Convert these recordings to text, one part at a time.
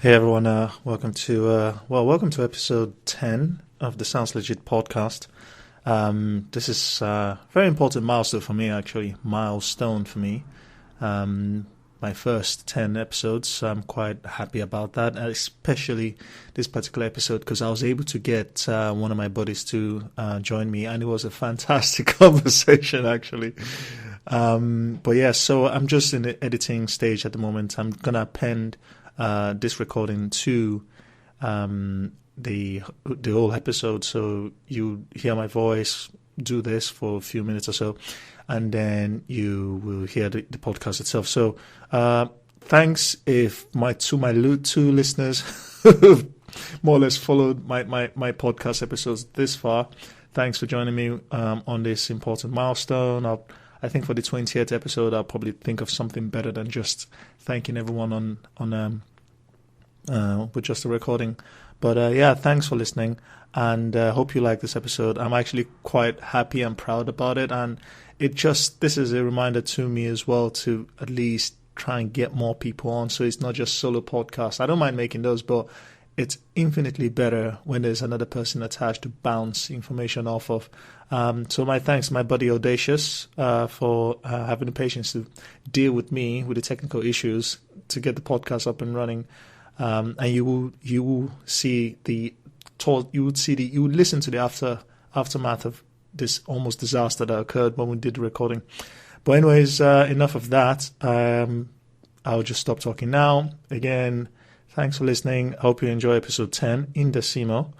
Hey everyone, welcome to episode 10 of the Sounds Legit podcast. This is a very important milestone for me, my first 10 episodes, so I'm quite happy about that, especially this particular episode because I was able to get one of my buddies to join me, and it was a fantastic conversation actually. But yeah, so I'm just in the editing stage at the moment. I'm gonna append this recording to the whole episode, so you hear my voice, do this for a few minutes or so, and then you will hear the podcast itself. So thanks if my two listeners who've more or less followed my podcast episodes this far. Thanks for joining me on this important milestone. I think for the 20th episode, I'll probably think of something better than just thanking everyone on with just a recording. But yeah, thanks for listening, and hope you like this episode. I'm actually quite happy and proud about it, and this is a reminder to me as well to at least try and get more people on, so it's not just solo podcasts. I don't mind making those, but it's infinitely better when there's another person attached to bounce information off of. So my thanks to my buddy Audacious for having the patience to deal with me with the technical issues to get the podcast up and running. And you will listen to the aftermath of this almost disaster that occurred when we did the recording. But anyways, enough of that. I'll just stop talking now. Again, thanks for listening. I hope you enjoy episode 10 in Decimo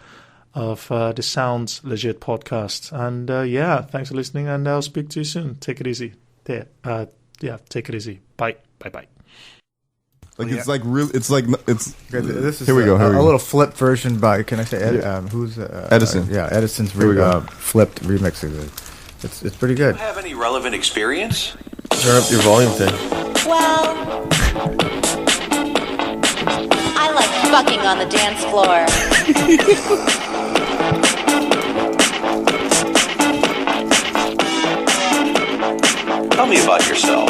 of the Sounds Legit podcast. And yeah, thanks for listening, and I'll speak to you soon. Take it easy. Take it easy. Bye. This is here we go. A little flipped version by, can I say, who's Edison? Edison's flipped remix of it. It's pretty good. Do you have any relevant experience? Turn up your volume thing. Well, I like fucking on the dance floor. Tell me about yourself.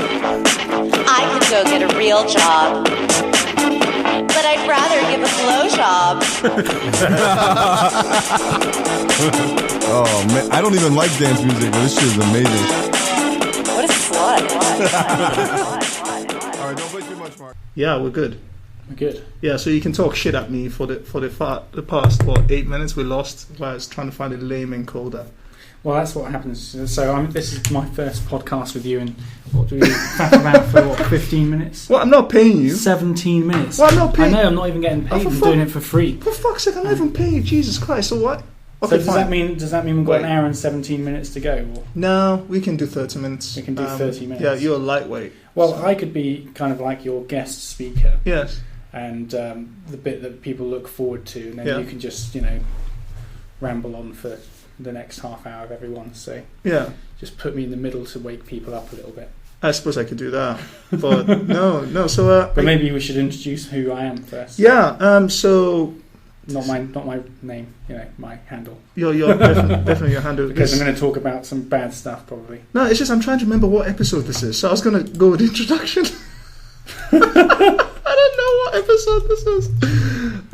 I could go get a real job, but I'd rather give a blowjob. Oh man, I don't even like dance music, but this shit is amazing. What a slut. All right, don't play too much, Mark. Yeah, we're good. We're good. Yeah, so you can talk shit at me for the past 8 minutes we lost while I was trying to find a lame encoder. Well, that's what happens. So this is my first podcast with you, and what do we faff about for 15 minutes? Well, I'm not paying you. 17 minutes. Well, I'm not paying. I know, I'm not even getting paid. I'm doing it for free. For fuck's sake, I'm not even paying you. Jesus Christ! So what? Okay, so does that mean we've got an hour and 17 minutes to go? Or? No, we can do 30 minutes. We can do 30 minutes. Yeah, you're a lightweight. Well, I could be kind of like your guest speaker. Yes. And the bit that people look forward to, and then you can just ramble on for the next half hour of everyone. So yeah, just put me in the middle to wake people up a little bit. I suppose I could do that, but no. So, but maybe we should introduce who I am first. Yeah. So not my name. My handle. You're definitely your handle. Because I'm going to talk about some bad stuff probably. No, it's just I'm trying to remember what episode this is. So I was going to go with the introduction. I don't know what episode this is.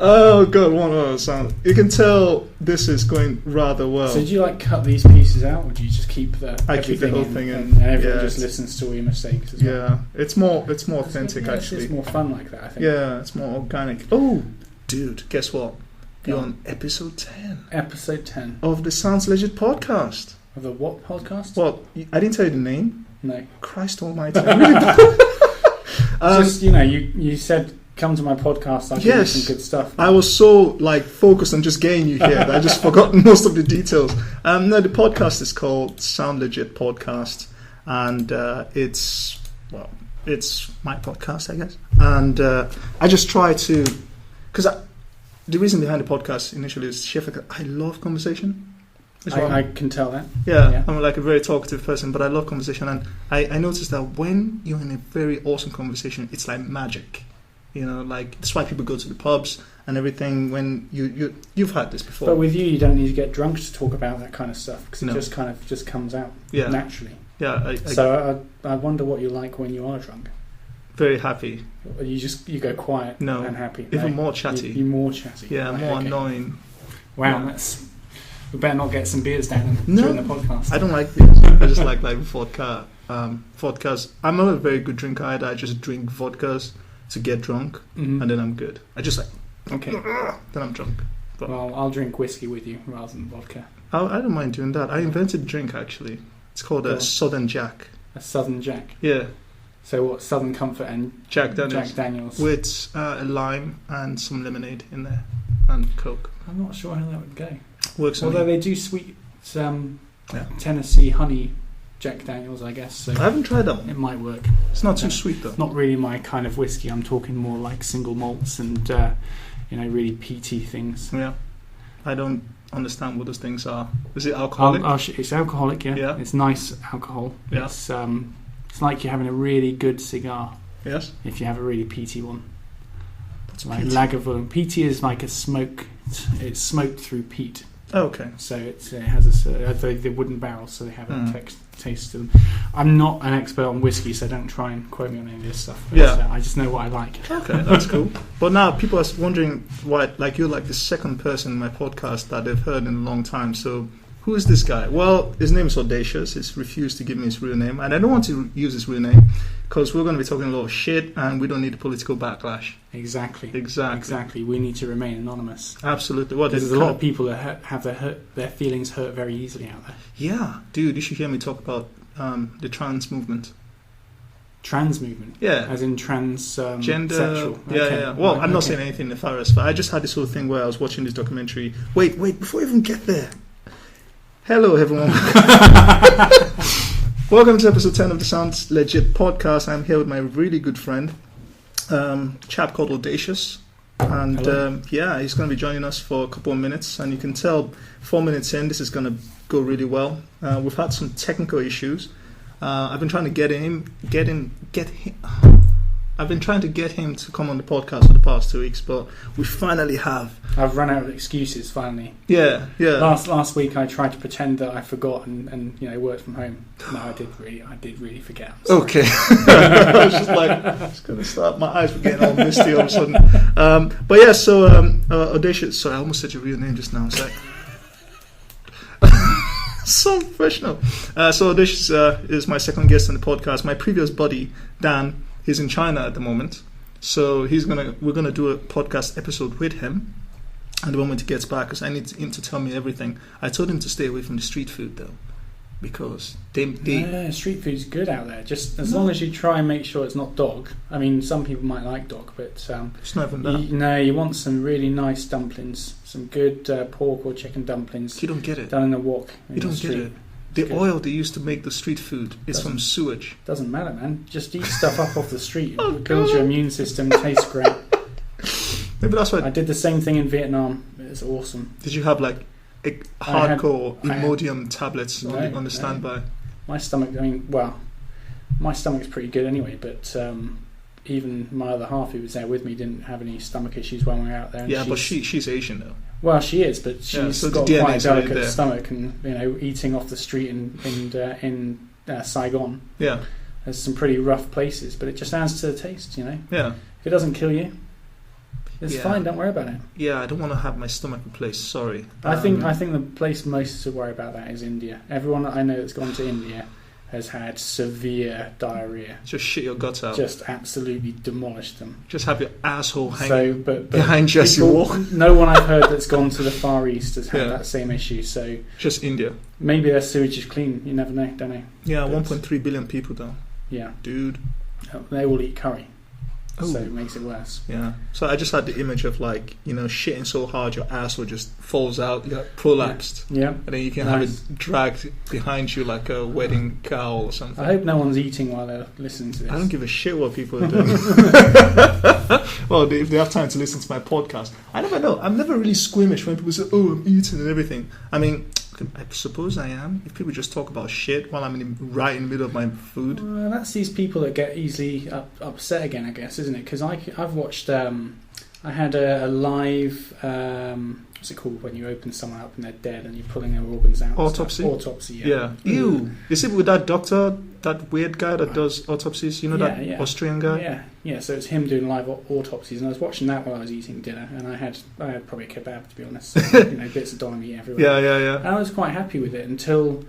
Oh god, one other sound. You can tell this is going rather well. So do you cut these pieces out, or do you just keep I keep the whole thing in, and everyone just listens to all your mistakes as well? Yeah, it's more authentic actually. It's more fun like that, I think. Yeah, it's more organic. Oh, dude, guess what? You're on episode 10. Episode 10 of the Sounds Legit podcast. Of the what podcast? Well, I didn't tell you the name. No. Christ Almighty! Really just you said come to my podcast. I'll give you some good stuff. I was so focused on just getting you here that I just forgot most of the details. No, the podcast is called Sound Legit Podcast, and it's my podcast, I guess. And I just try to, because the reason behind the podcast initially is I love conversation. I can tell that. Yeah, I'm a very talkative person, but I love conversation, and I noticed that when you're in a very awesome conversation, it's like magic. That's why people go to the pubs and everything. When you've had this before. But with you don't need to get drunk to talk about that kind of stuff, because it just comes out naturally. Yeah. So I wonder what you're like when you are drunk. Very happy. You go quiet and happy. Even more chatty. You're more chatty. Yeah, more annoying. Wow, we better not get some beers down during the podcast. I don't like beers. I just like vodka. Vodkas. I'm not a very good drinker either. I just drink vodkas to get drunk, and then I'm good. I just then I'm drunk. But well, I'll drink whiskey with you rather than vodka. I don't mind doing that. I invented a drink actually. It's called a Southern Jack. A Southern Jack. Yeah. So what? Southern Comfort and Jack Daniels. Jack Daniels with a lime and some lemonade in there and Coke. I'm not sure how that would go. Works. Although they do sweet Tennessee honey Jack Daniels, I guess. So I haven't tried that one. It might work. It's not too sweet though. Not really my kind of whiskey. I'm talking more like single malts and really peaty things. Yeah. I don't understand what those things are. Is it alcoholic? It's alcoholic, yeah. It's nice alcohol. Yeah. It's like you're having a really good cigar. Yes. If you have a really peaty one. That's like Lagavulin. Peaty is like a smoke. It's smoked through peat. Oh, okay. So it has the wooden barrels, so they have a taste to them. I'm not an expert on whiskey, so don't try and quote me on any of this stuff. I just know what I like. Okay, that's cool. But now people are wondering why, like you're like the second person in my podcast that they've heard in a long time. So who is this guy? Well, his name is Audacious. He's refused to give me his real name, and I don't want to use his real name because we're going to be talking a lot of shit, and we don't need a political backlash. Exactly. We need to remain anonymous. Absolutely. There's a lot of people that have their feelings hurt very easily out there. Yeah, dude, you should hear me talk about the trans movement. Trans movement? Yeah. As in trans gender. Sexual. Yeah. Well, I'm not saying anything nefarious, but I just had this whole thing where I was watching this documentary. Wait, before I even get there. Hello, everyone. Welcome to episode 10 of the Sounds Legit podcast. I'm here with my really good friend, chap called Audacious. And he's going to be joining us for a couple of minutes. And you can tell 4 minutes in, this is going to go really well. We've had some technical issues. I've been trying to get him. I've been trying to get him to come on the podcast for the past 2 weeks, but we finally have. I've run out of excuses finally. Yeah. Last week I tried to pretend that I forgot and worked from home. No, I did really forget. Okay. I was just going to start. My eyes were getting all misty all of a sudden. Audacious. Sorry, I almost said your real name just now. It's like so professional. So Audacious is my second guest on the podcast. My previous buddy Dan. He's in China at the moment, so we're gonna do a podcast episode with him. And the moment he gets back, because I need him to tell me everything. I told him to stay away from the street food though, because street food's good out there. Just as long as you try and make sure it's not dog. I mean, some people might like dog, but it's not even that. You want some really nice dumplings, some good pork or chicken dumplings. You don't get it done in a wok. You don't get it. The oil they used to make the street food is from sewage. Doesn't matter, man. Just eat stuff up off the street. It builds your immune system. Tastes great. Maybe that's why I did the same thing in Vietnam. It's awesome. Did you have like a hardcore Imodium tablets on the standby? My stomach. My stomach's pretty good anyway. But even my other half, who was there with me, didn't have any stomach issues when we were out there. And but she's Asian though. Well, she is, but she's got quite a delicate stomach, and eating off the street in Saigon. Yeah, there's some pretty rough places, but it just adds to the taste, Yeah. If it doesn't kill you, it's fine. Don't worry about it. Yeah, I don't want to have my stomach replaced. Sorry. I think the place most to worry about that is India. Everyone that I know that's gone to India has had severe diarrhea. Just shit your guts out. Just absolutely demolished them. Just have your asshole hanging behind people, Jesse Walk. No one I've heard that's gone to the Far East has had that same issue. So just India. Maybe their sewage is clean. You never know, don't you? Yeah, 1.3 billion people though. Yeah, dude. They all eat curry. Ooh. So it makes it worse. Yeah. So I just had the image of shitting so hard your asshole just falls out, you're prolapsed. Yeah. And then you can have it dragged behind you like a wedding cow or something. I hope no one's eating while they're listening to this. I don't give a shit what people are doing. Well, if they have time to listen to my podcast. I never know. I'm never really squeamish when people say, "Oh, I'm eating" and everything. I mean, I suppose I am. If people just talk about shit while I'm right in the middle of my food. That's these people that get easily upset again, I guess, isn't it? Because I've watched. I had a live what's it called when you open someone up and they're dead and you're pulling their organs out? Autopsy? Autopsy, Yeah. Ew. Is it with that doctor, that weird guy that does autopsies? You know, that Austrian guy? Yeah. So it's him doing live autopsies, and I was watching that while I was eating dinner, and I had probably a kebab, to be honest. Bits of dog meat everywhere. Yeah. And I was quite happy with it until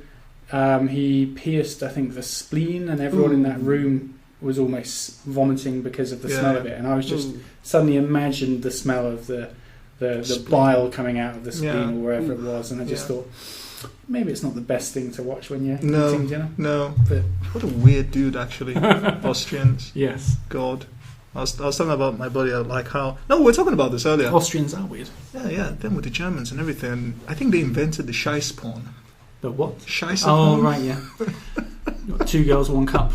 he pierced, I think, the spleen, and everyone in that room was almost vomiting because of the smell of it, and I was just suddenly imagined the smell of the bile coming out of the spleen or wherever it was, and I just thought, maybe it's not the best thing to watch when you're eating dinner. No, but what a weird dude, actually. Austrians. Yes. God. I was talking about my buddy, like how... No, we were talking about this earlier. Austrians are weird. Yeah, them with the Germans and everything. I think they invented the Scheiss porn. The what? Scheiss porn. Oh, right, yeah. 2 girls, 1 cup.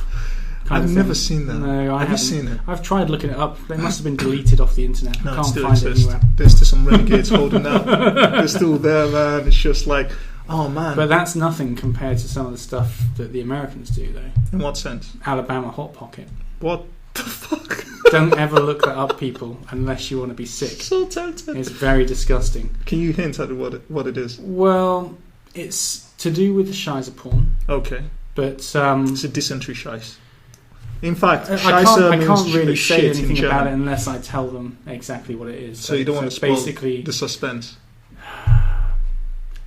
I've never seen that. No, I haven't. Have you seen it? I've tried looking it up. They must have been deleted off the internet. No, I can't it still find exists. it anywhere. There's still some renegades holding out. They're still there, man. It's just like, oh man. But that's nothing compared to some of the stuff that the Americans do, though. In what sense? Alabama Hot Pocket. What the fuck? Don't ever look that up, people, unless you want to be sick. So tempted. It's very disgusting. Can you hint at what it is? Well, it's to do with the Shizer porn. Okay. But it's a dysentery Scheiss. In fact, I can't really say anything about it unless I tell them exactly what it is. So you don't want to spoil the suspense.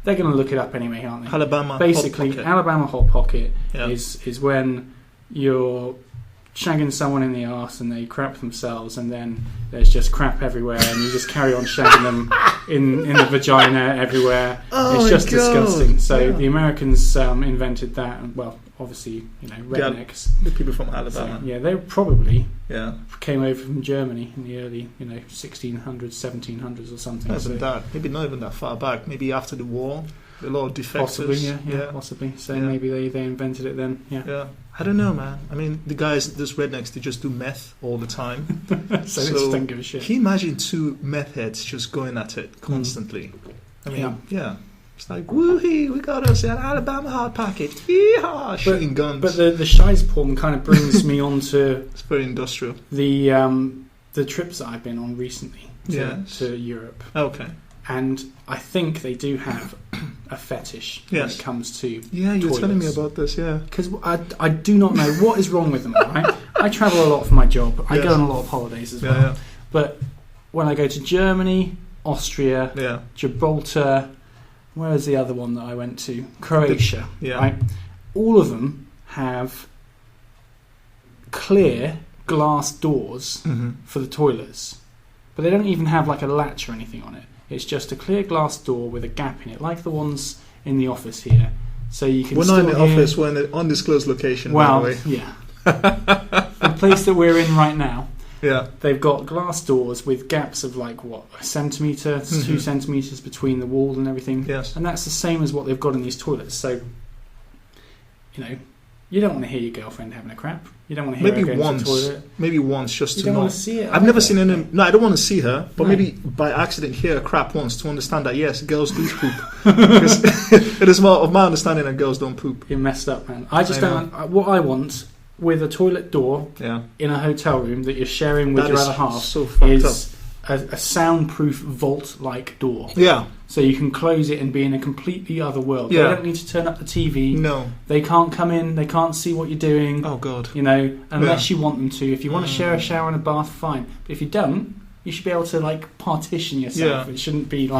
They're going to look it up anyway, aren't they? Alabama Hot Pocket is when you're shagging someone in the arse and they crap themselves, and then there's just crap everywhere, and you just carry on shagging them in the vagina everywhere. Oh, it's just disgusting. So the Americans invented that, and well, obviously, rednecks. The people from Alabama. So, they probably came over from Germany in the early 1600s, 1700s or something. Maybe not even that far back. Maybe after the war, a lot of defectors. Possibly. So maybe they invented it then. Yeah. I don't know, man. I mean, those rednecks, they just do meth all the time. so they just don't give a shit. Can you imagine 2 meth heads just going at it constantly? I mean, it's like, woohoo, we got us an Alabama Hot Pocket. Yeehaw, shooting guns. But the Shizer porn kind of brings me on to... It's very industrial. The trips that I've been on recently to Europe. Okay. And I think they do have a fetish when it comes to you're telling me about this, Because I do not know what is wrong with them, right? I travel a lot for my job. I go on a lot of holidays as well. Yeah. But when I go to Germany, Austria, Gibraltar, where is the other one that I went to? Croatia, right? All of them have clear glass doors for the toilets. But they don't even have like a latch or anything on it. It's just a clear glass door with a gap in it, like the ones in the office here. So you can. We're not in the office. We're in an undisclosed location. Well, by the way. The place that we're in right now. Yeah. They've got glass doors with gaps of like a centimetre, 2 centimetres between the wall and everything. Yes. And that's the same as what they've got in these toilets. So, you don't want to hear your girlfriend having a crap. You don't want to hear her going to the toilet. Maybe once, just you to don't know. Want to see it. I've never seen any. No, I don't want to see her, but maybe by accident hear her crap once to understand that yes, girls do poop. Because it is more of my understanding that girls don't poop. You're messed up, man. I just don't. What I want with a toilet door in a hotel room that you're sharing with your other half is a soundproof vault-like door. Yeah. So you can close it and be in a completely other world. Yeah. They don't need to turn up the TV. No. They can't come in. They can't see what you're doing. Oh, God. Unless you want them to. If you want to share a shower and a bath, fine. But if you don't, you should be able to, partition yourself. Yeah. It shouldn't be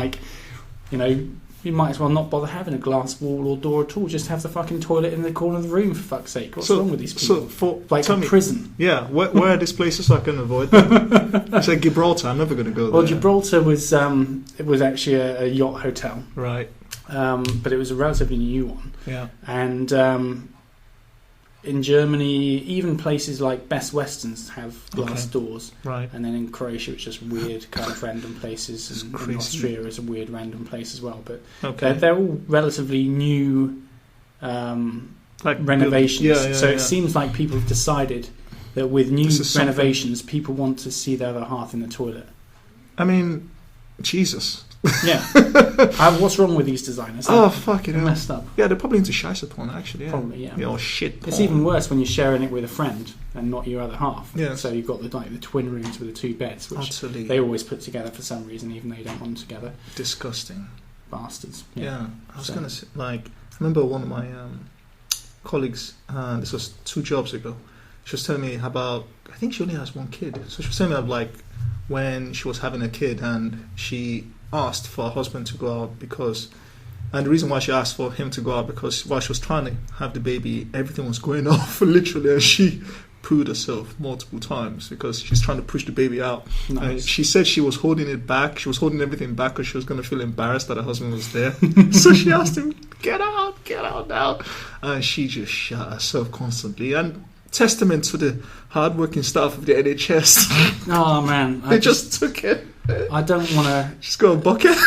you might as well not bother having a glass wall or door at all. Just have the fucking toilet in the corner of the room, for fuck's sake. What's wrong with these people? Like a prison. Yeah, where are these places so I can avoid them? I said Gibraltar, I'm never going to go there. Well, Gibraltar was actually a yacht hotel. Right. But it was a relatively new one. Yeah. And in Germany, even places like Best Westerns have glass doors. Right. And then in Croatia, it's just weird kind of random places. And in Austria is a weird random place as well. But they're all relatively new renovations. So it seems like people have decided that with new renovations, people want to see their other half in the toilet. I mean, Jesus. Yeah. What's wrong with these designers? Fucking They're hell. messed up. Yeah, they're probably into scheisse porn, actually. Yeah. Probably, yeah. Or shit porn. It's even worse when you're sharing it with a friend and not your other half. Yeah. So you've got the twin rooms with the 2 beds, which Absolutely. they always put together for some reason, even though you don't want them together. Disgusting. Bastards. Yeah. I was going to say, like, I remember one of my colleagues, this was 2 jobs ago, she was telling me about, I think she only has 1 kid. So she was telling me of, like, when she was having a kid and she asked for her husband to go out and the reason why she asked for him to go out because while she was trying to have the baby, everything was going off literally, and she pooed herself multiple times because she's trying to push the baby out. Nice. She said she was holding it back. She was holding everything back because she was going to feel embarrassed that her husband was there. So she asked him, get out now. And she just shot herself constantly. And testament to the hard-working staff of the NHS. Oh, man. They just took it. I don't want to... Just got a bucket.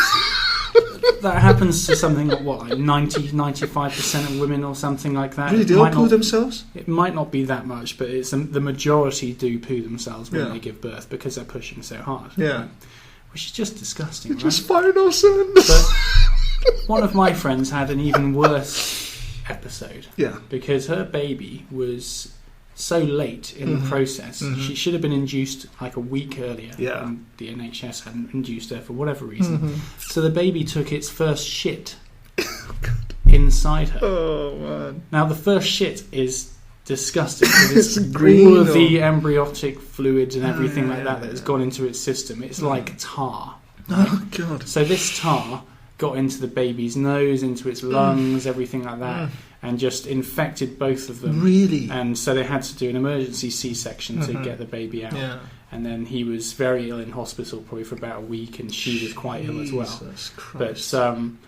That happens to something like, 95% of women or something like that. Really, they all poo themselves? It might not be that much, but it's the majority do poo themselves when Yeah. they give birth because they're pushing so hard. Yeah. Which is just disgusting, right? Just firing our son. But one of my friends had an even worse episode. Yeah. Because her baby was so late in the process. She should have been induced like a week earlier. Yeah. And the NHS hadn't induced her for whatever reason. So the baby took its first shit inside her. Oh, man. Now the first shit is disgusting because it's green all of or- the embryonic fluids and everything like that has gone into its system. It's like tar. Oh, God. So this tar got into the baby's nose, into its lungs, everything like that, and just infected both of them. Really? And so they had to do an emergency C-section to get the baby out. Yeah. And then he was very ill in hospital, probably for about a week, and she was quite ill as well. Jesus Christ. But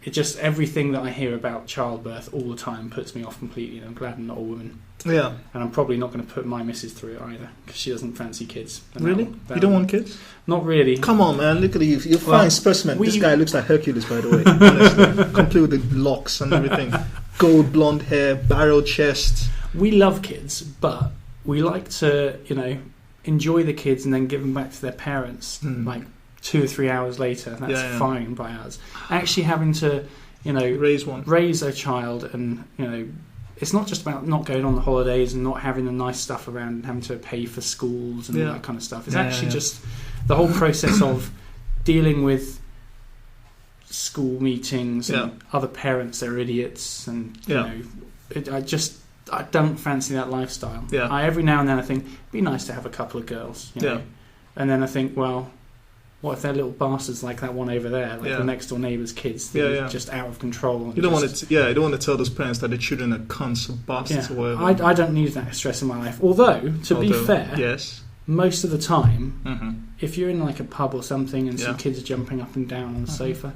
it just, everything that I hear about childbirth all the time puts me off completely, and I'm glad I'm not a woman. Yeah. And I'm probably not going to put my missus through it either, because she doesn't fancy kids. And Really? You don't want kids? Not really. Come on, man. Look at you. You're Well, fine specimen. we- This guy looks like Hercules, by the way. Honestly. Complete with the locks and everything. Gold blonde hair, barrel chest. We love kids, but we like to, enjoy the kids and then give them back to their parents, like 2 or 3 hours later. That's Yeah. fine by us. Actually having to, Raise one. raise a child and, it's not just about not going on the holidays and not having the nice stuff around and having to pay for schools and all that kind of stuff. It's actually just the whole process of dealing with school meetings and other parents that are idiots and, I don't fancy that lifestyle. Yeah. Every now and then I think it'd be nice to have a couple of girls. And then I think, well, what if they're little bastards like that one over there, like the next door neighbour's kids, that are just out of control? And You don't want to. You don't want to tell those parents that their children are cunts or bastards or whatever. I don't need that stress in my life. Although, to be fair, yes. most of the time, if you're in like a pub or something and some kids are jumping up and down on the sofa,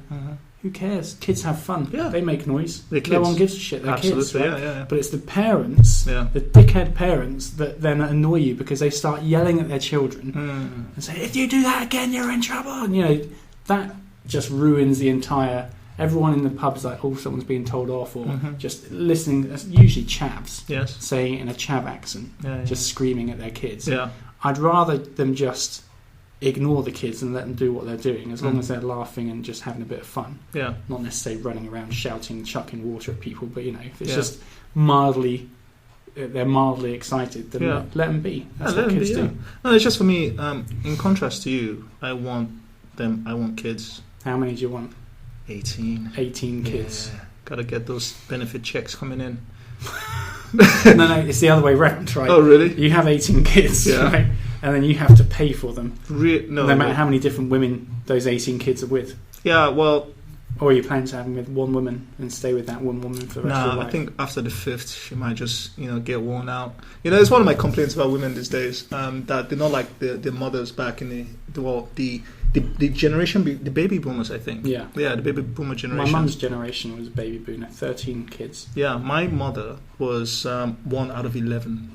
who cares? Kids have fun. Yeah. They make noise. They're No kids. one gives a shit. They're Absolutely, kids. Right? yeah. But it's the parents, Yeah. the dickhead parents, that then annoy you because they start yelling at their children and say, if you do that again, you're in trouble. And, that just ruins the entire... Everyone in the pub's like, oh, someone's being told off, or just listening. That's usually chavs Yes. saying it in a chav accent, just screaming at their kids. Yeah. I'd rather them just ignore the kids and let them do what they're doing, as long as they're laughing and just having a bit of fun. Yeah. Not necessarily running around shouting, chucking water at people, but if it's just mildly, they're mildly excited, then let them be. That's what kids do. No, it's just for me. In contrast to you, I want kids. How many do you want? 18. 18 kids. Yeah. Gotta get those benefit checks coming in. No, it's the other way round, right? Oh, really? You have 18 kids, Yeah. right? And then you have to pay for them, No matter how many different women those 18 kids are with. Yeah, well... Or are you planning to have them with one woman and stay with that one woman for the rest of your life? I think after the 5th, she might just, get worn out. It's one of my complaints about women these days, that they're not like the mothers back in the generation, the baby boomers, I think. Yeah. Yeah, the baby boomer generation. My mum's generation was a baby boomer, 13 kids. Yeah, my mother was 1 out of 11.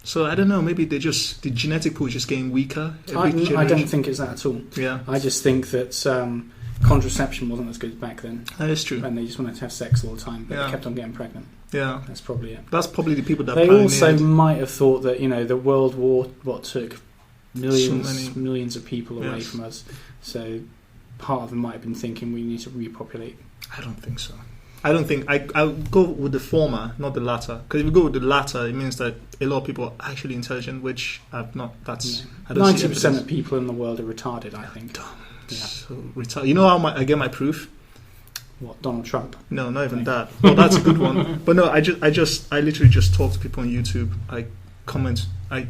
So I don't know, maybe the genetic pool is just getting weaker. I don't think it's that at all. Yeah. I just think that contraception wasn't as good back then. That is true. And they just wanted to have sex all the time, but they kept on getting pregnant. Yeah. That's probably it. That's probably the people that They pioneered. also might have thought that, the World War, took millions of people away from us. So part of them might have been thinking we need to repopulate. I don't think so. I don't think I'll go with the former, not the latter. Because if you go with the latter, it means that a lot of people are actually intelligent, which I've not. That's 90% of people in the world are retarded. I think. Dumb. Yeah. So retarded. You know how I get my proof? What, Donald Trump? No, not even that. Well, that's a good one. But no, I literally just talk to people on YouTube. I comment. I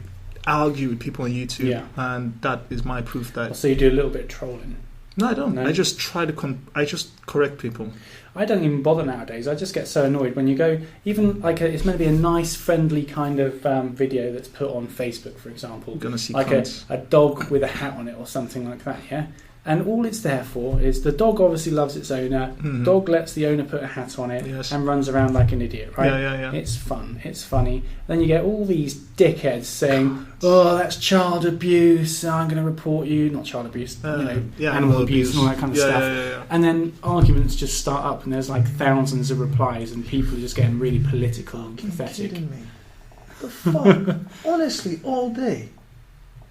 argue with people on YouTube, and that is my proof that. So you do a little bit of trolling. No, I don't. No? I just try to. I just correct people. I don't even bother nowadays. I just get so annoyed when you go, even like it's meant to be a nice, friendly kind of video that's put on Facebook, for example. You're gonna see like a dog with a hat on it or something like that, yeah? And all it's there for is the dog obviously loves its owner. Mm-hmm. Dog lets the owner put a hat on it and runs around like an idiot, right? Yeah. It's fun. It's funny. Then you get all these dickheads saying, "Oh, that's child abuse. I'm going to report you." Not child abuse, animal abuse and all that kind of stuff. Yeah. And then arguments just start up, and there's like thousands of replies, and people are just getting really political and pathetic. Kidding me? The fuck? Honestly, all day.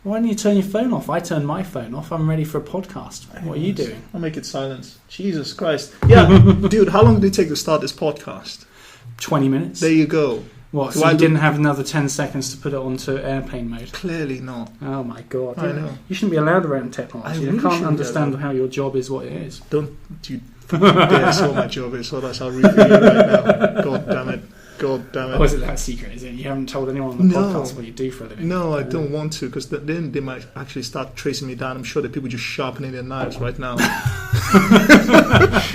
Why don't you turn your phone off? I turn my phone off. I'm ready for a podcast. What are you doing? I'll make it silence. Jesus Christ. Yeah, dude, how long did it take to start this podcast? 20 minutes. There you go. What, so you didn't have another 10 seconds to put it onto airplane mode? Clearly not. Oh my God. I know. You shouldn't be allowed around technology. I can't understand how your job is what it is. Don't you dare say what my job is, or that's how rude you are right now. God damn it. Oh, is it that secret, is it? You haven't told anyone on the podcast what you do for a living? No, I don't want to, because then they might actually start tracing me down. I'm sure that people just sharpening their knives right now.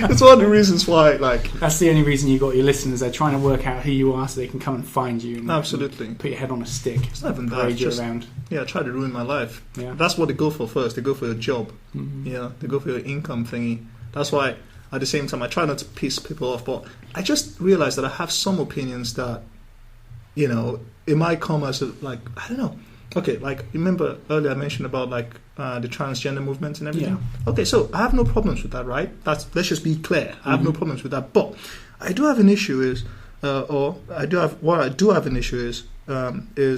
It's one of the reasons why, like... That's the only reason you got your listeners. They're trying to work out who you are so they can come and find you. And absolutely. And put your head on a stick. It's not even that. Just around. Yeah, try to ruin my life. Yeah. That's what they go for first. They go for your job. Mm-hmm. Yeah, they go for your income thingy. That's why, at the same time, I try not to piss people off, but I just realized that I have some opinions that, you know, it might come as a, like, I don't know. Okay, like, remember earlier I mentioned about, like, the transgender movement and everything? Yeah. Okay, so I have no problems with that, right? Let's just be clear. I have no problems with that. But I do have an issue is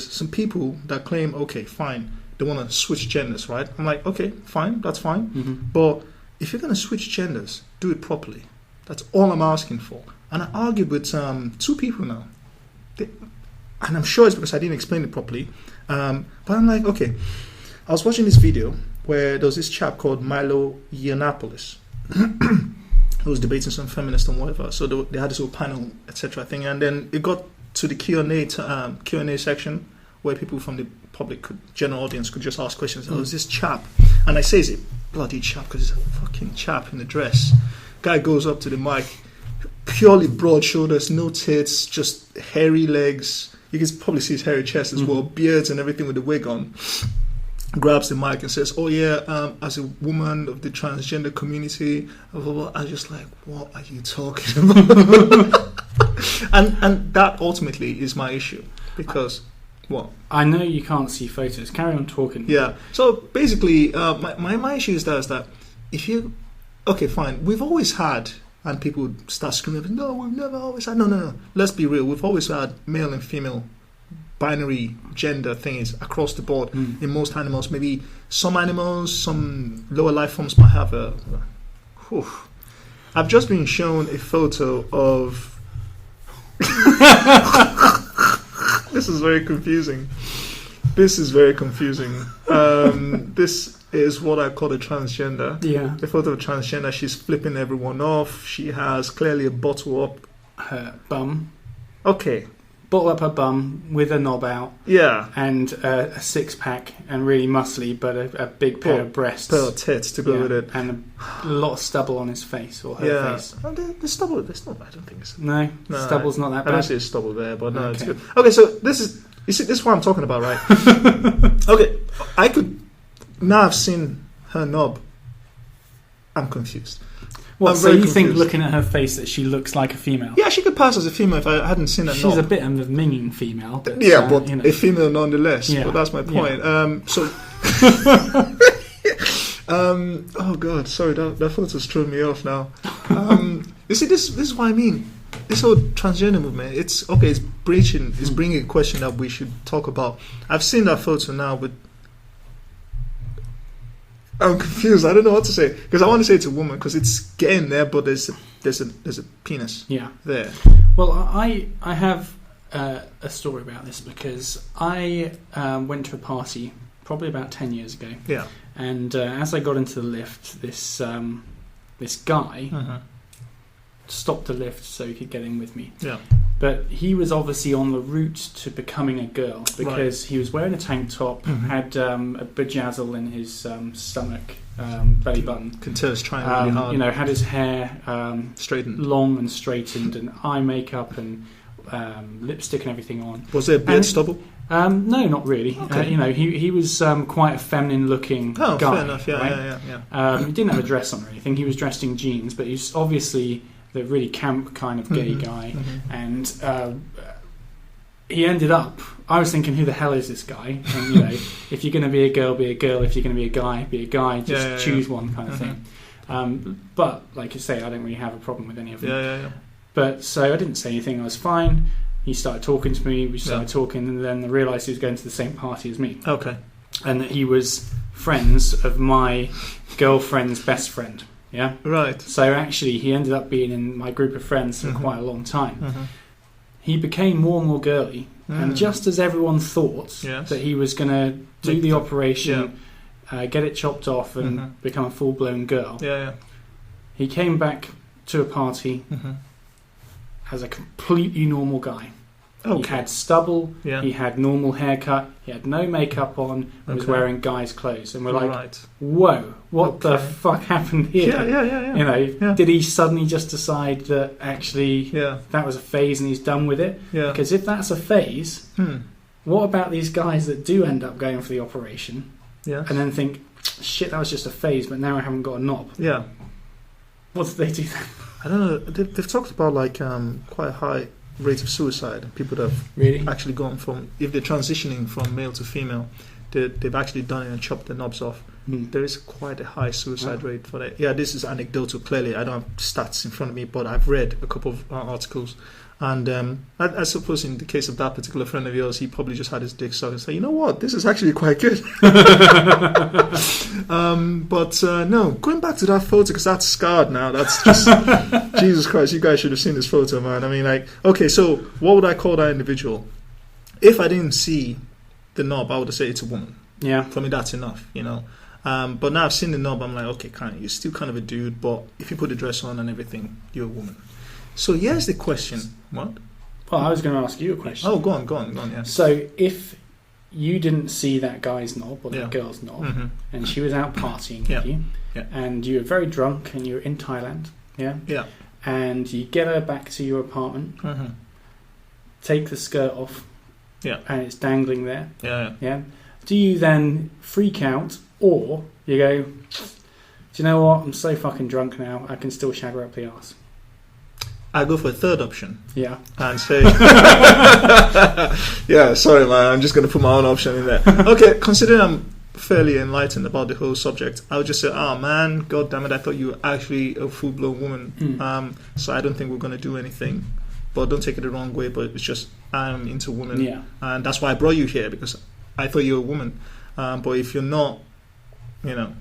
some people that claim, okay, fine, they want to switch genders, right? I'm like, okay, fine, that's fine. Mm-hmm. But if you're going to switch genders, do it properly. That's all I'm asking for. And I argued with two people now. And I'm sure it's because I didn't explain it properly. But I'm like, okay. I was watching this video where there was this chap called Milo Yiannopoulos who was debating some feminist and whatever. So they had this whole panel, etc. thing. And then it got to the Q&A section where people from the public, general audience, could just ask questions. There was this chap. And I say, is it bloody chap? Because it's a fucking chap in a dress. Guy goes up to the mic, purely broad shoulders, no tits, just hairy legs. You can probably see his hairy chest as well, beards and everything with the wig on. Grabs the mic and says, "Oh yeah, as a woman of the transgender community," blah, blah, blah. I'm just like, what are you talking about? and that ultimately is my issue, because what? I know you can't see photos. Carry on talking. Yeah. So basically, my issue is that if you, okay, fine, we've always had. And people start screaming, "No, we've never always had." No. Let's be real. We've always had male and female binary gender things across the board in most animals. Maybe some animals, some lower life forms might have a... I've just been shown a photo of... This is very confusing. This is what I call a transgender. Yeah. The photo of a transgender, she's flipping everyone off. She has clearly a bottle up her bum. Okay. Bottle up her bum with a knob out. Yeah. And a six-pack and really muscly, but a big pair of breasts. Pair of tits to go with it. And a lot of stubble on his face, or her face. Oh, the stubble, there's not, I don't think it's... No, stubble's not that bad. I don't see a stubble there, but no, it's good. Okay, so this is what I'm talking about, right? Okay, now I've seen her knob. I'm confused. What, so you think looking at her face that she looks like a female? Yeah, she could pass as a female if I hadn't seen her knob. She's a bit of a minging female. But, but a female nonetheless. Yeah. But that's my point. Yeah. Oh God, sorry, that photo's thrown me off now. You see, this is what I mean. This whole transgender movement, it's bringing a question that we should talk about. I've seen that photo now, but I'm confused. I don't know what to say because I want to say it's a woman because it's getting there, but there's a penis. Yeah. There. Well, I have a story about this because I went to a party probably about 10 years ago. Yeah. And as I got into the lift, this guy stopped the lift so he could get in with me. Yeah. But he was obviously on the route to becoming a girl because he was wearing a tank top, had a bejazzle in his stomach, belly button. Can tell he's trying really hard. You know, had his hair straightened, long and straightened, and eye makeup and lipstick and everything on. Was there a beard stubble? No, not really. Okay. You know, he was quite a feminine-looking guy. Fair enough. Yeah, right? yeah. He didn't have a dress on or anything. He was dressed in jeans, but he's obviously the really camp kind of gay guy. And he ended up... I was thinking, who the hell is this guy? And, you know, if you're going to be a girl, be a girl. If you're going to be a guy, be a guy. Just choose one kind of thing. But, like you say, I don't really have a problem with any of them. Yeah. But, so I didn't say anything. I was fine. He started talking to me. We started talking, and then I realised he was going to the same party as me. Okay. And that he was friends of my girlfriend's best friend. Yeah. Right. So actually, he ended up being in my group of friends for quite a long time. He became more and more girly, and just as everyone thought that he was going to do the operation, get it chopped off, and become a full-blown girl, he came back to a party as a completely normal guy. Okay. He had stubble, he had normal haircut, he had no makeup on, and was wearing guy's clothes. And we're like, whoa, what the fuck happened here? Yeah. You know, did he suddenly just decide that actually that was a phase and he's done with it? Yeah. Because if that's a phase, what about these guys that do end up going for the operation and then think, shit, that was just a phase, but now I haven't got a knob? Yeah. What do they do then? I don't know. They've talked about like quite a high rate of suicide. People that have actually gone from, if they're transitioning from male to female, they've actually done it and chopped their knobs off. There is quite a high suicide rate for that. Yeah, this is anecdotal. Clearly, I don't have stats in front of me, but I've read a couple of articles. And I suppose in the case of that particular friend of yours, he probably just had his dick sucked and said, you know what, this is actually quite good. But no, going back to that photo, because that's scarred now. That's just, Jesus Christ, you guys should have seen this photo, man. I mean, like, okay, so what would I call that individual? If I didn't see the knob, I would have said it's a woman. Yeah. For me, that's enough, you know. But now I've seen the knob, I'm like, okay, you're still kind of a dude, but if you put the dress on and everything, you're a woman. So here's the question. What? Well, I was going to ask you a question. Oh, go on, yeah. So if you didn't see that guy's knob or that girl's knob, and she was out partying with you, and you were very drunk and you were in Thailand, and you get her back to your apartment, take the skirt off, and it's dangling there, do you then freak out, or you go, do you know what, I'm so fucking drunk now, I can still shag her up the arse? I go for a third option. Yeah. And say, yeah, sorry, man, I'm just going to put my own option in there. Okay, considering I'm fairly enlightened about the whole subject, I would just say, oh, man, God damn it, I thought you were actually a full-blown woman. So I don't think we're going to do anything. But don't take it the wrong way, but it's just, I'm into women. Yeah. And that's why I brought you here, because I thought you were a woman. But if you're not, you know.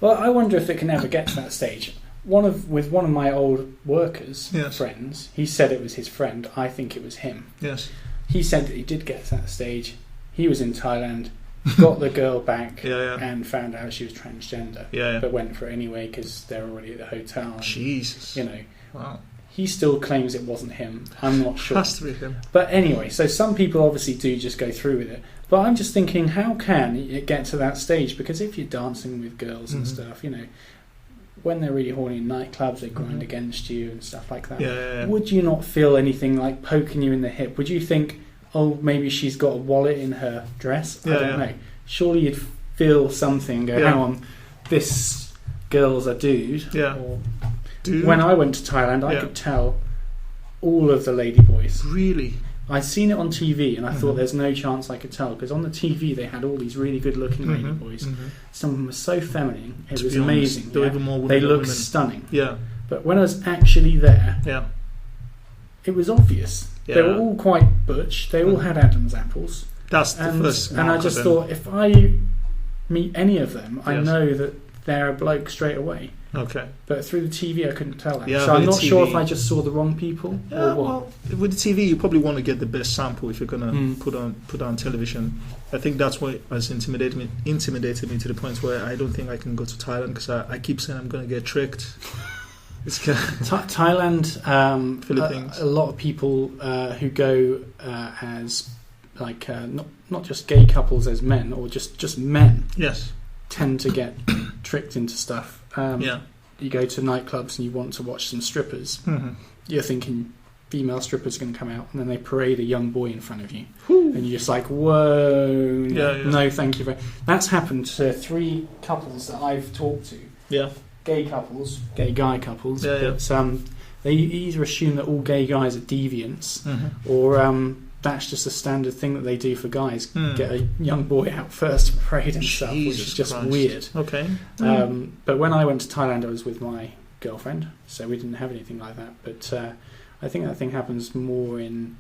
Well, I wonder if it can ever get to that stage. With one of my old workers' friends, he said it was his friend. I think it was him. Yes. He said that he did get to that stage. He was in Thailand, got the girl back, and found out she was transgender. But went for it anyway because they're already at the hotel. Jesus. You know. Wow. He still claims it wasn't him. I'm not sure. Has to be him. But anyway, so some people obviously do just go through with it. But I'm just thinking, how can it get to that stage? Because if you're dancing with girls and stuff, you know, when they're really horny in nightclubs, they grind against you and stuff like that. Would you not feel anything like poking you in the hip? Would you think, oh, maybe she's got a wallet in her dress? I don't know. Surely you'd feel something and go, hang on, this girl's a dude. Or, when I went to Thailand, I could tell all of the lady boys. Really? I'd seen it on TV and I thought there's no chance I could tell, because on the TV they had all these really good looking lady boys. Some of them were so feminine, it was amazing. They looked stunning. But when I was actually there, it was obvious. They were all quite butch, they all had Adam's apples. That's the first. And I just thought, if I meet any of them, I know that they're a bloke straight away. Okay. But through the TV, I couldn't tell that. Yeah, so I'm not TV, sure if I just saw the wrong people or what. Well, with the TV, you probably want to get the best sample if you're gonna put on television. I think that's what has intimidated me to the point where I don't think I can go to Thailand because I keep saying I'm gonna get tricked. It's Thailand, Philippines. A lot of people who go as like not just gay couples as men or just men. Yes. Tend to get tricked into stuff. You go to nightclubs and you want to watch some strippers. Mm-hmm. You're thinking female strippers are going to come out, and then they parade a young boy in front of you, and you're just like, "Whoa, no, thank you." That's happened to 3 couples that I've talked to. Yeah, gay guy couples. But they either assume that all gay guys are deviants, or that's just a standard thing that they do for guys. Get a young boy out first to parade and stuff, which is just weird. Okay. But when I went to Thailand, I was with my girlfriend, so we didn't have anything like that. But I think that thing happens more in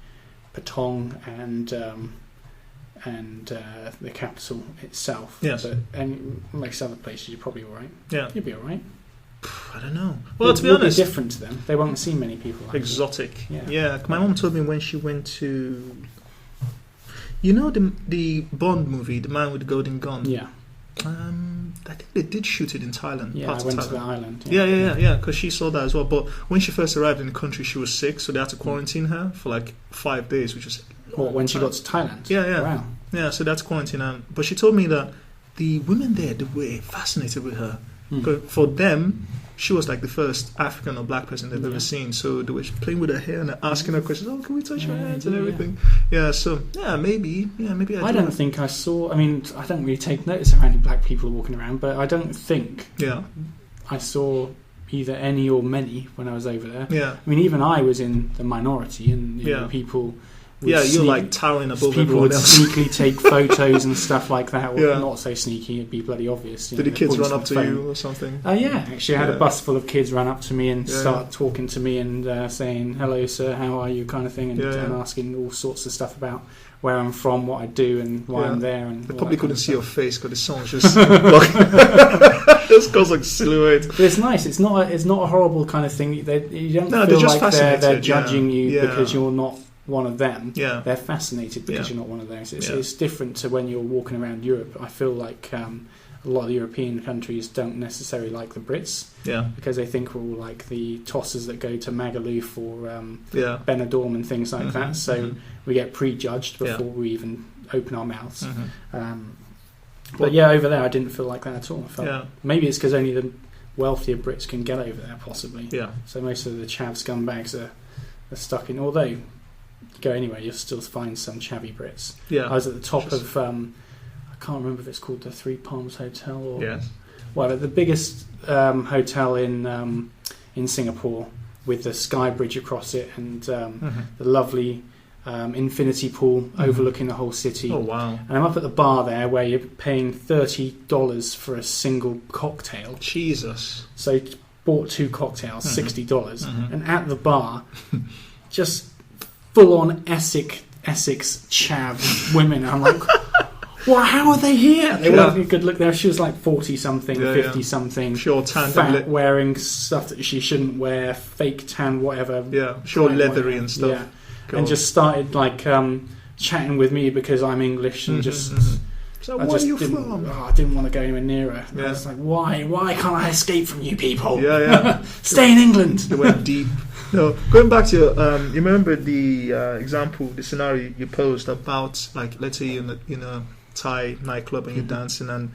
Patong and the capital itself. Yes. But and most other places, you're probably all right. Yeah. You'll be all right. I don't know. Well, to be honest, be different to them. They won't see many people like exotic. that. Yeah. My mom told me when she went to, the Bond movie, The Man with the Golden Gun. Yeah. I think they did shoot it in Thailand. Yeah, I went to the island. Yeah, because she saw that as well. But when she first arrived in the country, she was sick, so they had to quarantine her for like 5 days, which is when she got to Thailand? Yeah. Wow. Yeah, so that's quarantine her. But she told me that the women there, they were fascinated with her. For them, she was like the first African or black person they've ever seen. So they were playing with her hair and asking her questions. Oh, can we touch your hands and everything? Yeah. So maybe. I don't think I saw. I mean, I don't really take notice of any black people walking around, but I don't think. I saw either any or many when I was over there. Yeah. I mean, even I was in the minority, and people. You're like towering above people everyone would else. sneakily take photos and stuff like that. Or not so sneaky, it'd be bloody obvious. Did the kids run up to you or something? Actually, I had a bus full of kids run up to me and start talking to me and saying, "Hello, sir, how are you?" kind of thing, and asking all sorts of stuff about where I'm from, what I do, and why I'm there. And they probably couldn't see your face because the song was just just goes like silhouette. But it's nice. It's not a horrible kind of thing. You don't feel like they're judging you because you're not one of them. Yeah. They're fascinated because you're not one of those. It's different to when you're walking around Europe. I feel like a lot of the European countries don't necessarily like the Brits. Yeah. Because they think we're all like the tossers that go to Magaluf or Benidorm and things like that. So we get prejudged before we even open our mouths. But over there I didn't feel like that at all. I felt maybe it's because only the wealthier Brits can get over there, possibly. Yeah. So most of the chav scumbags are stuck in. Although you go anywhere, you'll still find some chavvy Brits. Yeah. I was at the top of I can't remember if it's called the Three Palms Hotel or whatever, the biggest hotel in Singapore with the sky bridge across it and the lovely infinity pool overlooking the whole city. Oh wow! And I'm up at the bar there where you're paying $30 for a single cocktail. Jesus! So bought 2 cocktails, $60, and at the bar, just full on Essex chav women. I'm like, well, how are they here? They weren't a good look there. She was like 40-something, 50-something. Sure, tan, fat, wearing stuff that she shouldn't wear, fake tan, whatever. Yeah, sure, leathery and stuff. Yeah. And just started like chatting with me because I'm English and just. So where are you from? I didn't want to go anywhere near her. Yeah. I was like, why can't I escape from you people? Yeah. Stay in England. They went deep. No, going back to you remember the example, the scenario you posed about, like, let's say you're in a Thai nightclub and you're dancing, and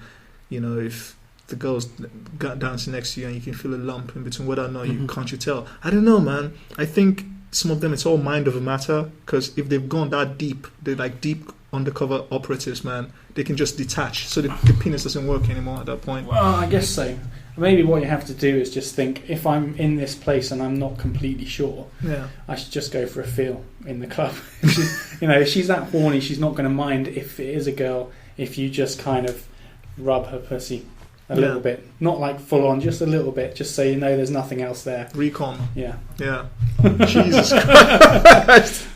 if the girl's dancing next to you and you can feel a lump in between whether or not can't you tell? I don't know, man. I think some of them, it's all mind over matter, because if they've gone that deep, they're like deep undercover operatives, man. They can just detach, so the penis doesn't work anymore at that point. Well, I guess so. Maybe what you have to do is just think, if I'm in this place and I'm not completely sure, I should just go for a feel in the club. If she's that horny, she's not going to mind if it is a girl, if you just kind of rub her pussy a little bit, not like full on, just a little bit, just so you know there's nothing else there. Recon. Yeah. Jesus Christ.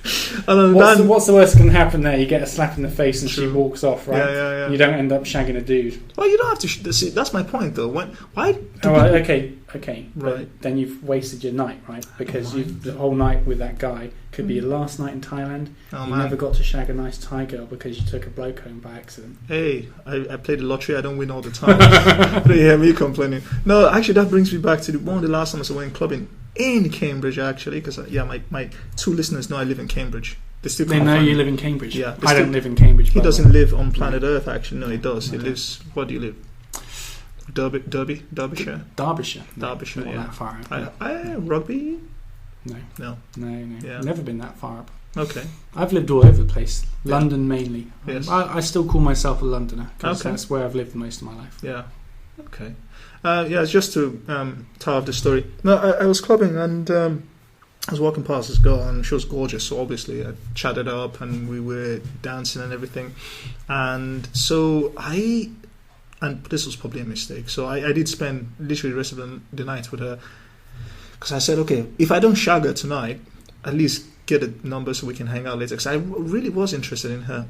What's the worst that can happen there? You get a slap in the face and she walks off, right? Yeah. You don't end up shagging a dude. Well, you don't have to. See, that's my point, though. Why? Okay. Right. But then you've wasted your night, right? Because the whole night with that guy could be your last night in Thailand. You never got to shag a nice Thai girl because you took a bloke home by accident. Hey, I play the lottery. I don't win all the time. Don't hear me complaining. No, actually, that brings me back to one of the last times I went clubbing in Cambridge, actually, because my 2 listeners know I live in Cambridge. They know you live in Cambridge. Yeah, I don't live in Cambridge. He doesn't live on planet Earth. Actually, no, he does. He lives. Where do you live? Derbyshire. Derbyshire. Derbyshire. Not Yeah. that far up. Rugby. No. Yeah. Never been that far up. Okay. I've lived all over the place. London mainly. Yes. I still call myself a Londoner because Okay. that's where I've lived most of my life. Yeah. Okay. Just to tell the story. No, I was clubbing and I was walking past this girl and she was gorgeous. So obviously I chatted up and we were dancing and everything. And so and this was probably a mistake. So I did spend literally the rest of the night with her. Because I said, okay, if I don't shag her tonight, at least get a number so we can hang out later. Because I really was interested in her.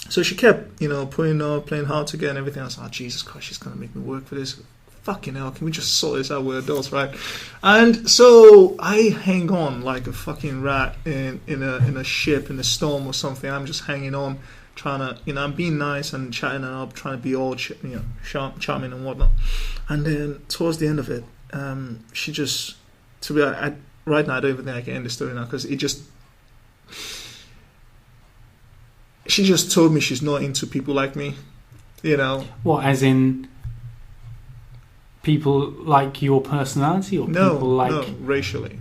So she kept, putting up, playing hard to get and everything. I was like, oh, Jesus Christ, she's going to make me work for this. Fucking hell, can we just sort this out with adults, right? And so I hang on like a fucking rat in a ship in a storm or something. I'm just hanging on, trying to, I'm being nice and chatting her up, trying to be all, charming and whatnot. And then towards the end of it, she just, right now I don't even think I can end the story now because she just told me she's not into people like me, What, as in people like your personality or people like... No, racially.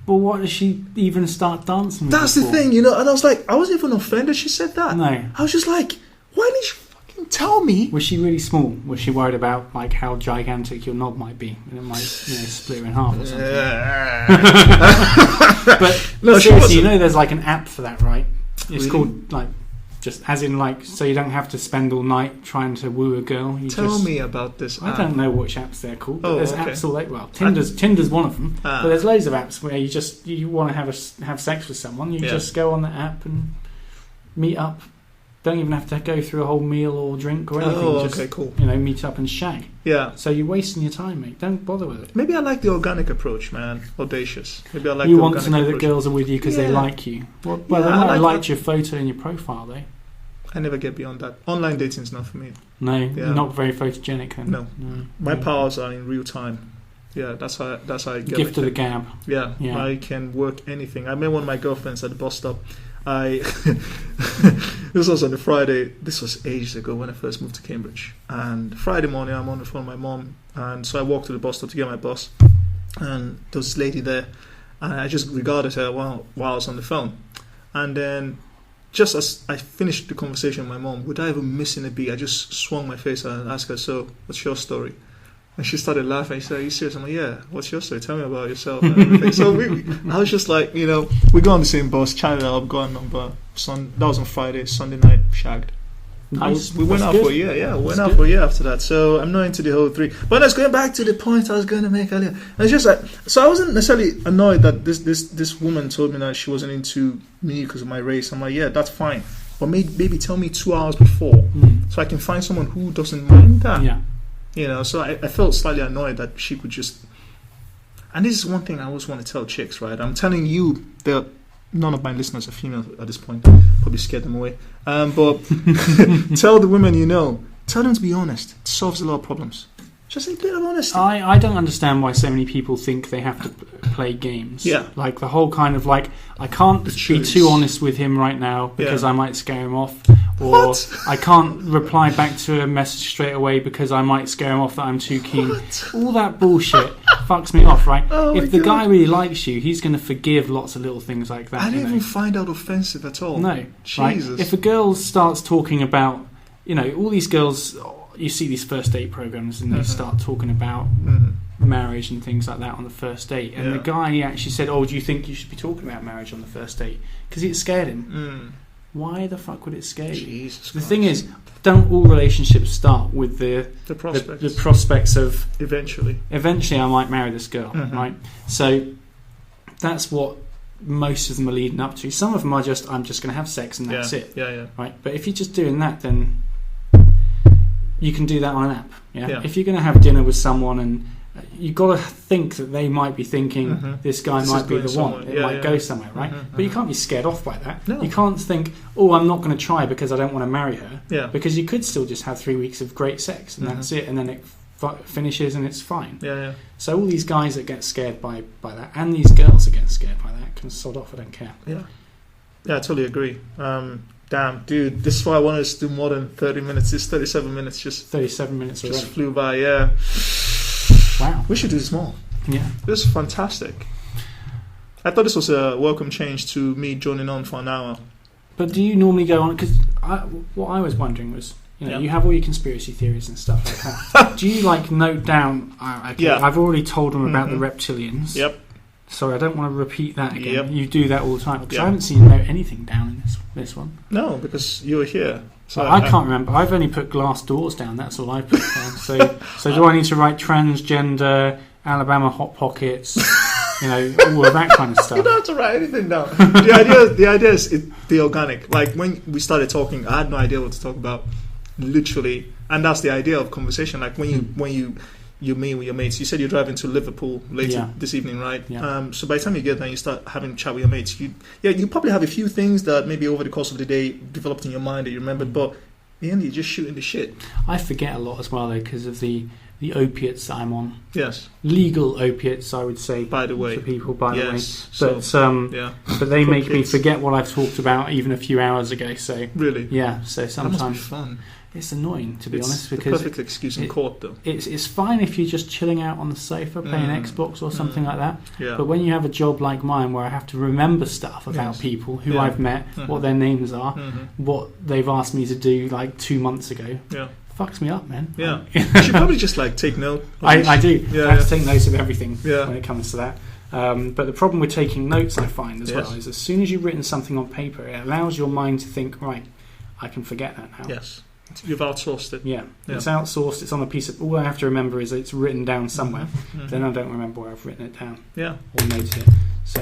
Well, what does she even start dancing with? That's the thing, and I was like, I wasn't even offended she said that. No. I was just like, why didn't you fucking tell me? Was she really small? Was she worried about like how gigantic your knob might be and it might split her in half or something? But no, seriously, there's like an app for that, right? It's really? Called like... Just as in like, so you don't have to spend all night trying to woo a girl. Tell me about this app. I don't know which apps they're called. But there's apps all over. Well, Tinder's one of them. But there's loads of apps where you want to have sex with someone. You just go on the app and meet up. Don't even have to go through a whole meal or drink or anything. Okay, cool. Meet up and shag. Yeah. So you're wasting your time, mate. Don't bother with it. Maybe I like the organic approach, man. Audacious. Maybe I like. You want to know that girls are with you because they like you. Well, they might have liked your photo and your profile, though. I never get beyond that. Online dating is not for me. No, you're not very photogenic then. No. My powers are in real time. Yeah, that's how I get. Gift of the gab. Yeah, I can work anything. I met one of my girlfriends at the bus stop. This was on a Friday. This was ages ago when I first moved to Cambridge. And Friday morning, I'm on the phone with my mom, and so I walked to the bus stop to get my bus, and there was this lady there, and I just regarded her while I was on the phone, and then. Just as I finished the conversation with my mom, without even missing a beat, I just swung my face out and asked her, so, what's your story? And she started laughing. She said, are you serious? I'm like, yeah, what's your story? Tell me about yourself and everything. So I was just like, we go on the same bus, chatted up, got a number. That was on Friday, Sunday night, shagged. Nice. We went out for a year, for a year after that. So I'm not into the whole 3. But I was going back to the point I was going to make earlier. And it's just like, so I wasn't necessarily annoyed that this woman told me that she wasn't into me because of my race. I'm like, yeah, that's fine. But maybe tell me 2 hours before so I can find someone who doesn't mind that. Yeah. So I felt slightly annoyed that she could just... And this is one thing I always want to tell chicks, right? I'm telling you that none of my listeners are female at this point. Probably scared them away. But tell the women tell them to be honest. It solves a lot of problems. Just a bit of honesty. I don't understand why so many people think they have to play games. Yeah. Like the whole kind of like, I can't be too honest with him right now because I might scare him off. Or I can't reply back to a message straight away because I might scare him off that I'm too keen. All that bullshit fucks me off, right? If the guy really likes you, he's going to forgive lots of little things like that. I didn't even find out offensive at all. No. Jesus. Right? If a girl starts talking about, all these girls... You see these first date programs and they start talking about marriage and things like that on the first date. And the guy actually said, do you think you should be talking about marriage on the first date? Because it scared him. Why the fuck would it scare you? Jesus The Christ. thing is, don't all relationships start with the prospects of eventually I might marry this girl, Mhm. right? So that's what most of them are leading up to. Some of them are just, I'm just going to have sex and that's it, Yeah. right? But if you're just doing that, then you can do that on an app. Yeah. If you're going to have dinner with someone and you've got to think that they might be thinking Mhm. this guy This might is be going the somewhere. one. It Yeah, might yeah. go somewhere, right? Mhm, But you mhm. can't be scared off by that. No. You can't think, oh, I'm not going to try because I don't want to marry her. Yeah. Because you could still just have 3 weeks of great sex and that's it, and then it finishes and it's fine. Yeah. So all these guys that get scared by that, and these girls that get scared by that, can sod off. I don't care. Yeah, I totally agree. Damn, dude, this is why I wanted us to do more than 30 minutes. It's 37 minutes. Just 37 minutes already. flew by. Yeah. Wow. We should do this more. Yeah. This is fantastic. I thought this was a welcome change to me joining on for an hour. But do you normally go on? Because what I was wondering was, you have all your conspiracy theories and stuff like that. Do you note down? Okay, Yeah. I've already told them about Mhm. the reptilians. Yep. Sorry, I don't want to repeat that again. Yep. You do that all the time because Yeah. I haven't seen you note anything down in this one. No, because you were here. So I can't remember. I've only put glass doors down. That's all I put down. So do I need to write transgender, Alabama hot pockets, all of that kind of You stuff? don't have to write anything down. The idea is the organic. Like when we started talking, I had no idea what to talk about, literally, and that's the idea of conversation. Like when you meet with your mates. You said you're driving to Liverpool later this evening, right? Yeah. So by the time you get there, and you start having a chat with your mates. You probably have a few things that maybe over the course of the day developed in your mind that you remembered, but in the end, you're just shooting the shit. I forget a lot as well though because of the opiates that I'm on. Yes. Legal opiates, I would say. By the way. For people, by the way. So, But they make me Opiates. forget what I've talked about even a few hours ago. So really. yeah. So That sometimes must be fun. it's annoying to be honest It's the because perfect excuse in court, though. it's fine if you're just chilling out on the sofa playing Xbox or something like that. Yeah. But when you have a job like mine where I have to remember stuff about Yes. people who Yeah. I've met, what their names are, what they've asked me to do 2 months ago, Yeah. fucks me up, man. Yeah. You should probably just take note. I do. Yeah, I have to take notes of everything Yeah. when it comes to that. But the problem with taking notes, I find as well, is as soon as you've written something on paper, it allows your mind to think, right, I can forget that now. Yes. You've outsourced it. Yeah. Yeah. It's outsourced. It's on a piece of. All I have to remember is it's written down somewhere. Mhm. Then I don't remember where I've written it down Yeah. or noted it. So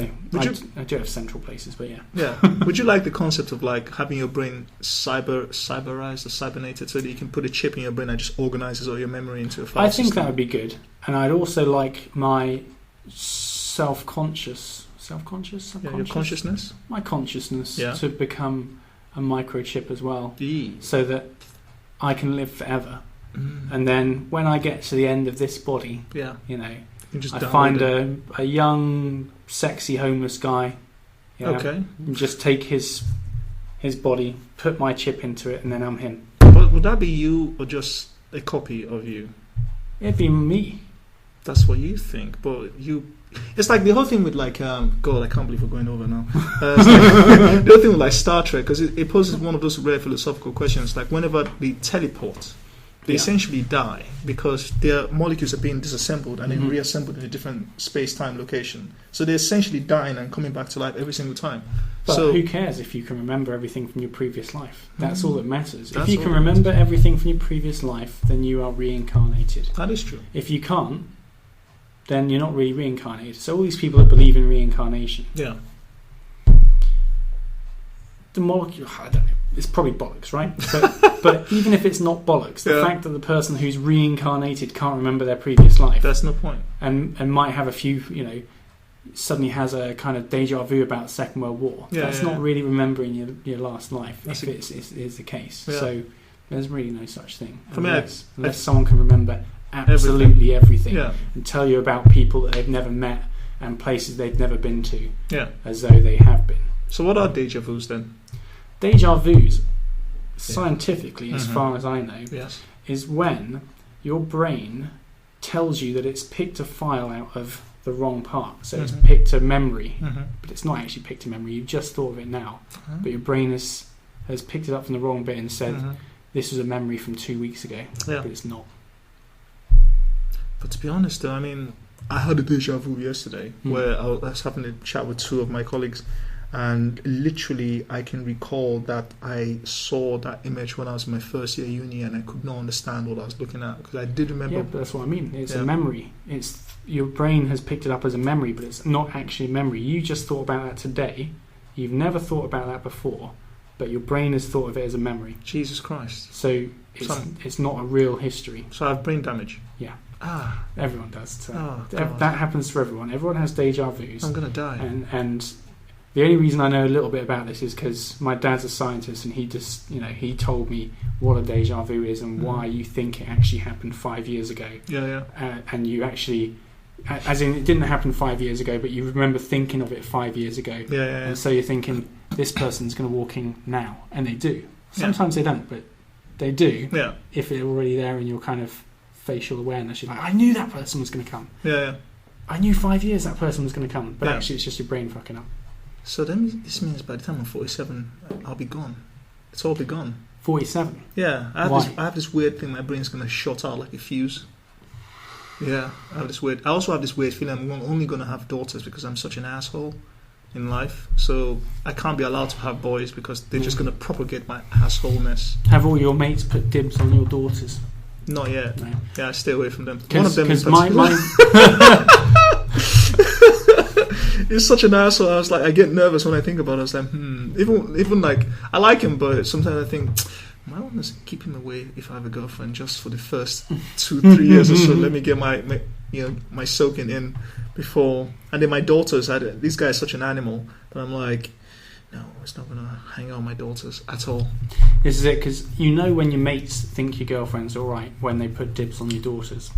I do have central places, but yeah. Yeah. Would you like the concept of having your brain cyberized or cybernated so that you can put a chip in your brain that just organizes all your memory into a file I think system? that would be good, and I'd also like my subconscious, Yeah, your consciousness. my consciousness Yeah. to become a microchip as well, Yeah. so that I can live forever. And then when I get to the end of this body, Yeah. you know, You just I download find it. a young, sexy homeless guy. You know, Okay. and just take his body, put my chip into it, and then I'm him. But would that be you or just a copy of you? It'd be me. That's what you think, but you. It's like the whole thing with God, I can't believe we're going over now. It's like the whole thing with Star Trek, because it poses one of those rare philosophical questions. Like whenever they teleport, they essentially die because their molecules are being disassembled and then reassembled in a different space-time location. So they're essentially dying and coming back to life every single time. But So who cares if you can remember everything from your previous life? That's all that matters. That's If you all can that remember everything from your previous life, then you are reincarnated. that is true. If you can't, then you're not really reincarnated. So all these people that believe in reincarnation, Yeah. the molecule, I don't know, it's probably bollocks, right? But even if it's not bollocks, the fact that the person who's reincarnated can't remember their previous life, That's no point. and might have a few, suddenly has a kind of deja vu about the Second World War. That's not really remembering your last life, That's if it is the case. Yeah. So there's really no such thing. For me, Unless someone can remember absolutely everything Yeah. and tell you about people that they've never met and places they've never been to, Yeah. as though they have been. So what are deja vus then? Deja vus, scientifically, as far as I know, Yes. is when your brain tells you that it's picked a file out of the wrong part. So it's picked a memory, but it's not actually picked a memory. You just thought of it now, but your brain has picked it up from the wrong bit and said, this was a memory from 2 weeks ago, Yeah. but it's not. But to be honest, though, I mean, I had a deja vu yesterday where I was having a chat with two of my colleagues, And literally, I can recall that I saw that image when I was in my first year uni, and I could not understand what I was looking at, because I did remember. Yeah, but that's what I mean. It's a memory. It's your brain has picked it up as a memory, but it's not actually a memory. You just thought about that today. You've never thought about that before, but your brain has thought of it as a memory. Jesus Christ. So it's not a real history. So I have brain damage. Yeah. Ah. Everyone does. So God. that happens to everyone. Everyone has deja vus. I'm going to die. And the only reason I know a little bit about this is because my dad's a scientist, and he just, he told me what a deja vu is and why you think it actually happened 5 years ago. Yeah. And you actually, as in, it didn't happen 5 years ago, but you remember thinking of it 5 years ago. Yeah. And so you're thinking, this person's going to walk in now, and they do. Sometimes they don't, but they do. Yeah. If they're already there in your kind of facial awareness, you're like, I knew that person was going to come. Yeah. I knew 5 years that person was going to come, but actually it's just your brain fucking up. So then this means by the time I'm 47, I'll be gone. It's all be gone. 47? Yeah. I have this weird thing. My brain's going to shut out like a fuse. Yeah. I also have this weird feeling I'm only going to have daughters because I'm such an asshole in life. So I can't be allowed to have boys because they're just going to propagate my assholeness. Have all your mates put dibs on your daughters? Not yet. No. Yeah, I stay away from them. One of them is he's such an asshole. I was like, I get nervous when I think about it. I was like, even like, I like him, but sometimes I think, I want to keep him away if I have a girlfriend just for the first 2-3 years or so. Let me get my soaking in before. And then my daughters, this guy is such an animal, but I'm like, no, it's not going to hang out with my daughters at all. This is it, because when your mates think your girlfriend's alright when they put dibs on your daughters.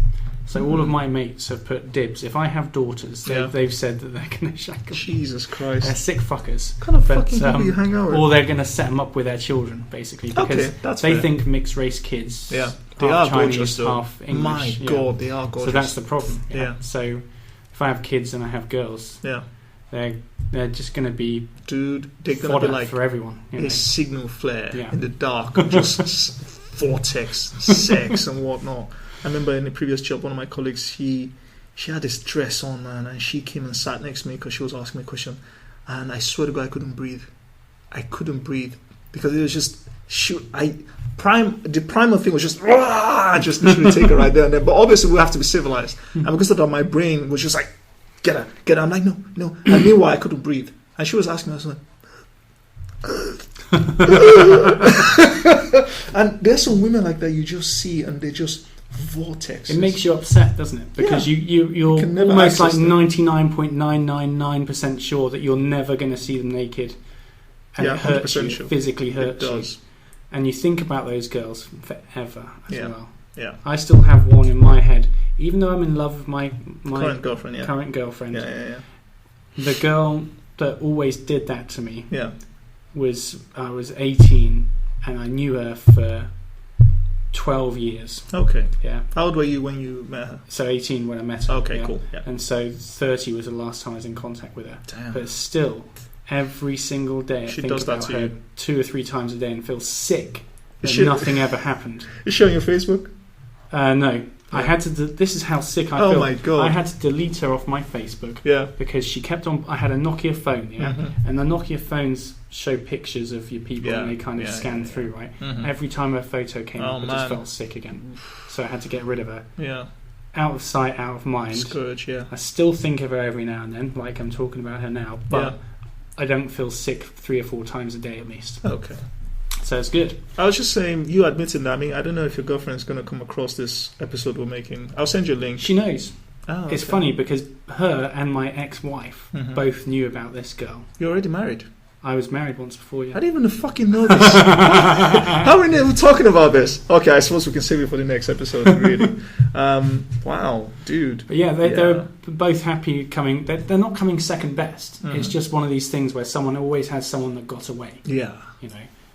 So all of my mates have put dibs. If I have daughters, they've said that they're going to shack them. Jesus Christ. They're sick fuckers. What kind of fucking people you hang out with? Or they're going to set them up with their children, basically. Because they think mixed race kids, they are Chinese, gorgeous, half English. My God, they are gorgeous. So that's the problem. Yeah. So if I have kids and I have girls, they're just going to be they're going to be like for everyone. A signal flare in the dark, just vortex, sex and whatnot. I remember in the previous job, one of my colleagues, she had this dress on, man, and she came and sat next to me because she was asking me a question, and I swear to God, I couldn't breathe. I couldn't breathe because it was just the primal thing was just literally take her right there and then. But obviously, we have to be civilized, and because of that, my brain was just like, get her. I'm like, no. And meanwhile, I couldn't breathe, and she was asking me, I was like, and there's some women like that you just see, and they just vortex. It makes you upset, doesn't it? Because you're almost like 99.999% sure that you're never going to see them naked, and it hurts you, sure. Physically hurts you, and you think about those girls forever as well. Yeah, I still have one in my head, even though I'm in love with my current girlfriend. Yeah. The girl that always did that to me. I was 18, and I knew her for 12 years. Okay. Yeah. How old were you when you met her? So 18 when I met her. Okay, cool. Yeah. And so 30 was the last time I was in contact with her. Damn. But still, every single day I think about her 2 or 3 times a day and feel sick that nothing ever happened. Is she on your Facebook? No. Yeah. I had to. This is how sick I felt. Oh my God! I had to delete her off my Facebook. Because she kept on. I had a Nokia phone, and the Nokia phones show pictures of your people, and they kind of scan through, right? Every time her photo came up, I just felt sick again. So I had to get rid of her. Yeah. Out of sight, out of mind. Scourge. Yeah. I still think of her every now and then, like I'm talking about her now, but I don't feel sick 3 or 4 times a day at least. Okay. So it's good. I was just saying, you admitting that. I mean, I don't know if your girlfriend's going to come across this episode we're making. I'll send you a link. She knows. Oh, it's funny because her and my ex-wife both knew about this girl. You're already married? I was married once before, I didn't even fucking know this. How are we never talking about this? Okay, I suppose we can save it for the next episode, really. Wow, dude. But they're both happy coming. They're not coming second best. It's just one of these things where someone always has someone that got away. Yeah.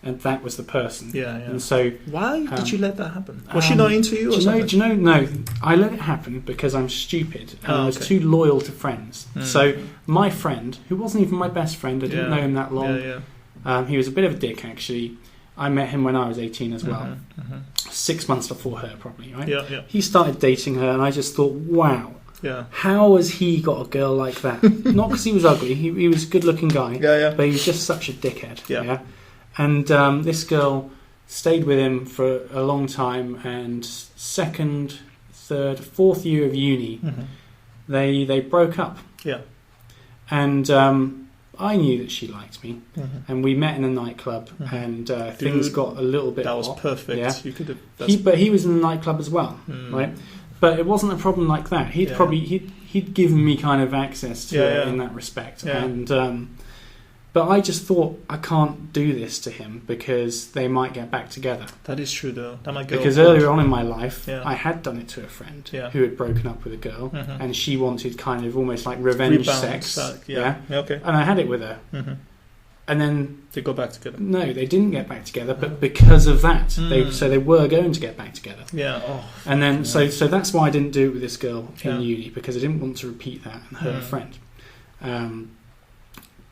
And that was the person. Yeah. And so, why did you let that happen? Was she not into you? Do you know? No, I let it happen because I'm stupid and I was too loyal to friends. So my friend, who wasn't even my best friend, I didn't know him that long. He was a bit of a dick, actually. I met him when I was 18 as well. 6 months before her, probably. Right? Yeah. He started dating her, and I just thought, wow. Yeah. How has he got a girl like that? Not because he was ugly. He was a good-looking guy. Yeah. But he was just such a dickhead. Yeah. And this girl stayed with him for a long time, and second, third, fourth year of uni, they broke up. Yeah. And I knew that she liked me, and we met in a nightclub, and things got a little bit That was hot. perfect. Yeah. You could have. But he was in the nightclub as well, right? But it wasn't a problem like that. He'd given me kind of access to it in that respect, and but I just thought, I can't do this to him because they might get back together. That is true, though. That might go. Because earlier on in my life, Yeah. I had done it to a friend Yeah. who had broken up with a girl, and she wanted kind of almost like revenge Rebound, sex. Yeah. Okay. And I had it with her. And then They go back together. no, they didn't get back together, but because of that, so they were going to get back together. Yeah. Oh. And then so that's why I didn't do it with this girl in Yeah. uni, because I didn't want to repeat that and hurt a friend.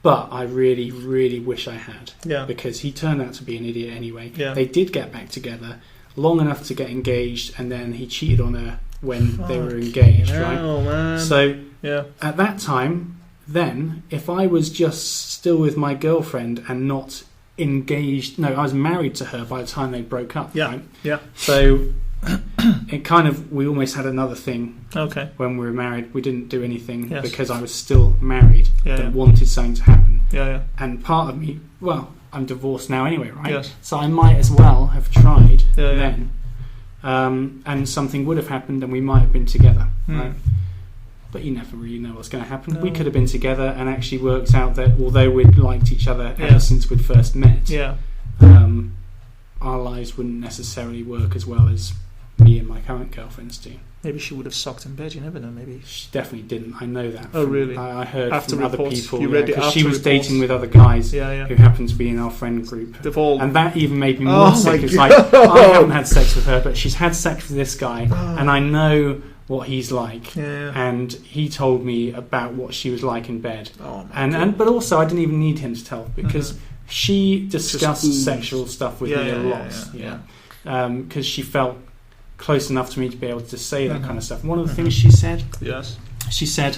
But I really, really wish I had, Yeah. because he turned out to be an idiot anyway. Yeah. They did get back together long enough to get engaged, and then he cheated on her when they were engaged, right? Oh man. So yeah. at that time, then, if I was just still with my girlfriend and not engaged, no, I was married to her by the time they broke up, Yeah. right? Yeah. So it kind of, we almost had another thing Okay. when we were married. We didn't do anything Yes. because I was still married Yeah, and yeah. wanted something to happen. Yeah. And part of me, well, I'm divorced now anyway, right? Yes. So I might as well have tried Yeah, yeah. then. And something would have happened and we might have been together, right? But you never really know what's going to happen. No. We could have been together and actually worked out that although we'd liked each other Yeah. ever since we'd first met, Yeah. our lives wouldn't necessarily work as well as me and my current girlfriends do. Maybe she would have sucked in bed. You never know. Maybe. She definitely didn't. I know that. Oh, really? I heard After from other reports? people. You read the because she after was reports? dating with other guys Yeah. who Yeah. happened to be in our friend group. They've all. And that even made me more Oh sick. my It's like, I haven't had sex with her, but she's had sex with this guy, and I know what he's like. Yeah. And he told me about what she was like in bed. Oh my God. And but also I didn't even need him to tell, because she discussed oozed. sexual stuff with Yeah, me a yeah, lot. yeah. Because she felt close enough to me to be able to say that kind of stuff. One of the things she said, Yes. she said,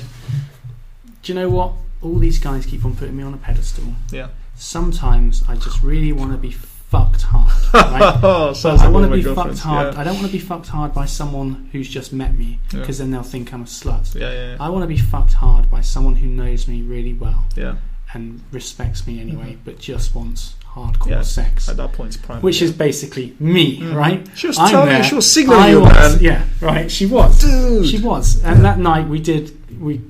"Do you know what? All these guys keep on putting me on a pedestal. Yeah. Sometimes I just really want to be fucked hard. Right? Oh, But sounds I like want to one of my be girlfriends. fucked hard. Yeah. I don't want to be fucked hard by someone who's just met me, Yeah. because then they'll think I'm a slut. Yeah. I want to be fucked hard by someone who knows me really well Yeah. and respects me anyway, but just wants hardcore Yeah. sex." At that point, it's prime. Which is basically me, right? She was I'm telling you. there, She was signaling I you, was, man. yeah, right. She was, Dude. she was. And that night we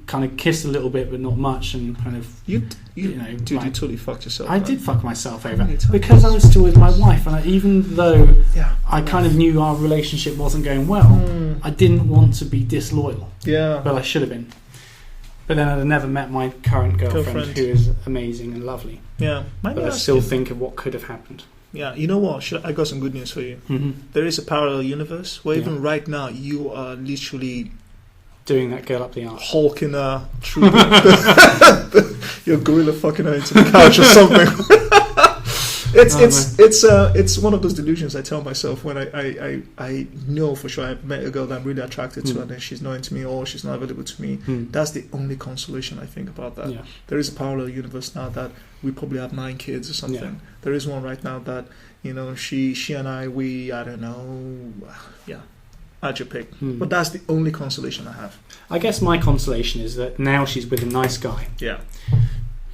kind of kissed a little bit, but not much, and kind of, You you know, dude, you like, totally fucked yourself. I man. did fuck myself over many times? because I was still with my wife, and even though Yeah. I kind of knew our relationship wasn't going well, I didn't want to be disloyal. Yeah. Well, I should have been. But then I'd have never met my current girlfriend, who is amazing and lovely. Yeah. Mind But me I still asking- think of what could have happened. Yeah. You know what? I got some good news for you. There is a parallel universe where even right now you are literally Doing that girl up the arse. hulking her through your gorilla fucking her into the couch or something. It's one of those delusions I tell myself when I know for sure I've met a girl that I'm really attracted to and then she's not into me or she's not available to me. That's the only consolation I think about that. Yeah. There is a parallel universe now that we probably have 9 kids or something. Yeah. There is one right now that, you know, she and I don't know, yeah, add your pick. But that's the only consolation I have. I guess my consolation is that now she's with a nice guy. Yeah.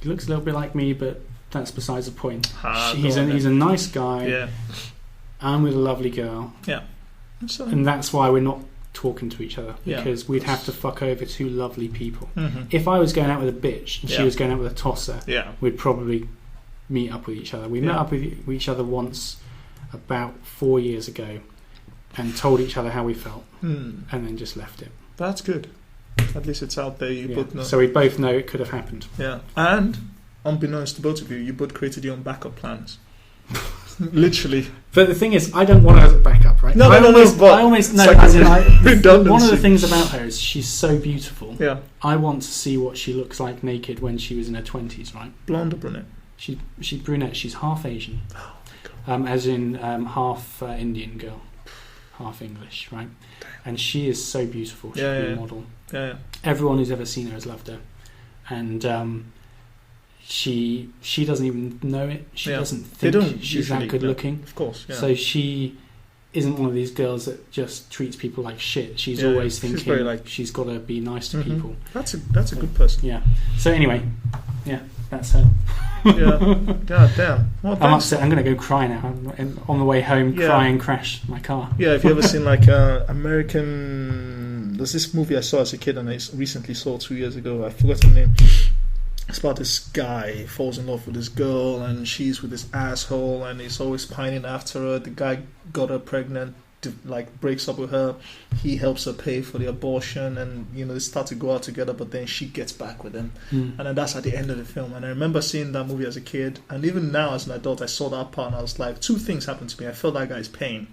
He looks a little bit like me, but that's besides the point. Ah, He's go on a nice guy. Yeah. I'm with a lovely girl. Yeah. So, And that's why we're not talking to each other, Yeah. because we'd have to fuck over 2 lovely people. mhm. If I was going out with a bitch and she Yeah. was going out with a tosser, Yeah. we'd probably meet up with each other. We met Yeah. up with each other once about 4 years ago and told each other how we felt, and then just left it. That's good. At least it's out there. You Yeah. both know. So we both know it could have happened. Yeah. And unbeknownst to both of you, you both created your own backup plans. Literally. But the thing is, I don't want her as a backup, right? No, I no, almost, but I almost it's no. like As a in, redundancy. one of the things about her is she's so beautiful. Yeah. I want to see what she looks like naked when she was in her 20s, right? Blonde or brunette? She's brunette. She's half Asian, as in half Indian girl, half English, right? And she is so beautiful. She'd Yeah, be yeah. a model. Yeah. Everyone who's ever seen her has loved her, and she doesn't even know it. She doesn't think she's that good looking. Of course. Yeah. So she isn't one of these girls that just treats people like shit. She's always thinking she's got to be nice to people. That's a good person. Yeah. So anyway, that's her. Yeah. God damn. Well, I'm upset. I'm going to go cry now. On the way home, cry and crash my car. Yeah. Have you ever seen like American? There's this movie I saw as a kid and I recently saw 2 years ago. I forgot the name. It's about this guy who falls in love with this girl and she's with this asshole and he's always pining after her. The guy got her pregnant, breaks up with her. He helps her pay for the abortion and, they start to go out together, but then she gets back with him. And then that's at the end of the film. And I remember seeing that movie as a kid, and even now as an adult, I saw that part and I was like, two things happened to me. I felt that guy's pain.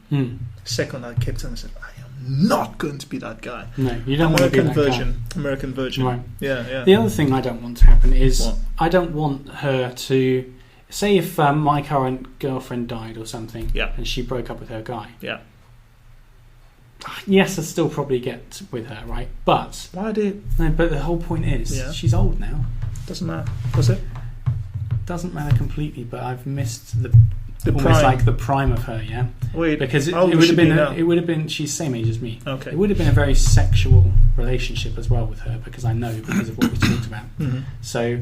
Second, I kept on and said, I am not going to be that guy. No, you don't want to be that guy. American Virgin. Right. Yeah. The other thing I don't want to happen is I don't want her to say if my current girlfriend died or something, and she broke up with her guy. Yeah. Yes, I'd still probably get with her, right? But why did? No, but the whole point is she's old now. Doesn't matter. Was it? Doesn't matter completely, but I've missed the almost prime. like the prime of her, yeah. Wait, because it would have been she's same age as me. Okay. It would have been a very sexual relationship as well with her because I know because of what we talked about. So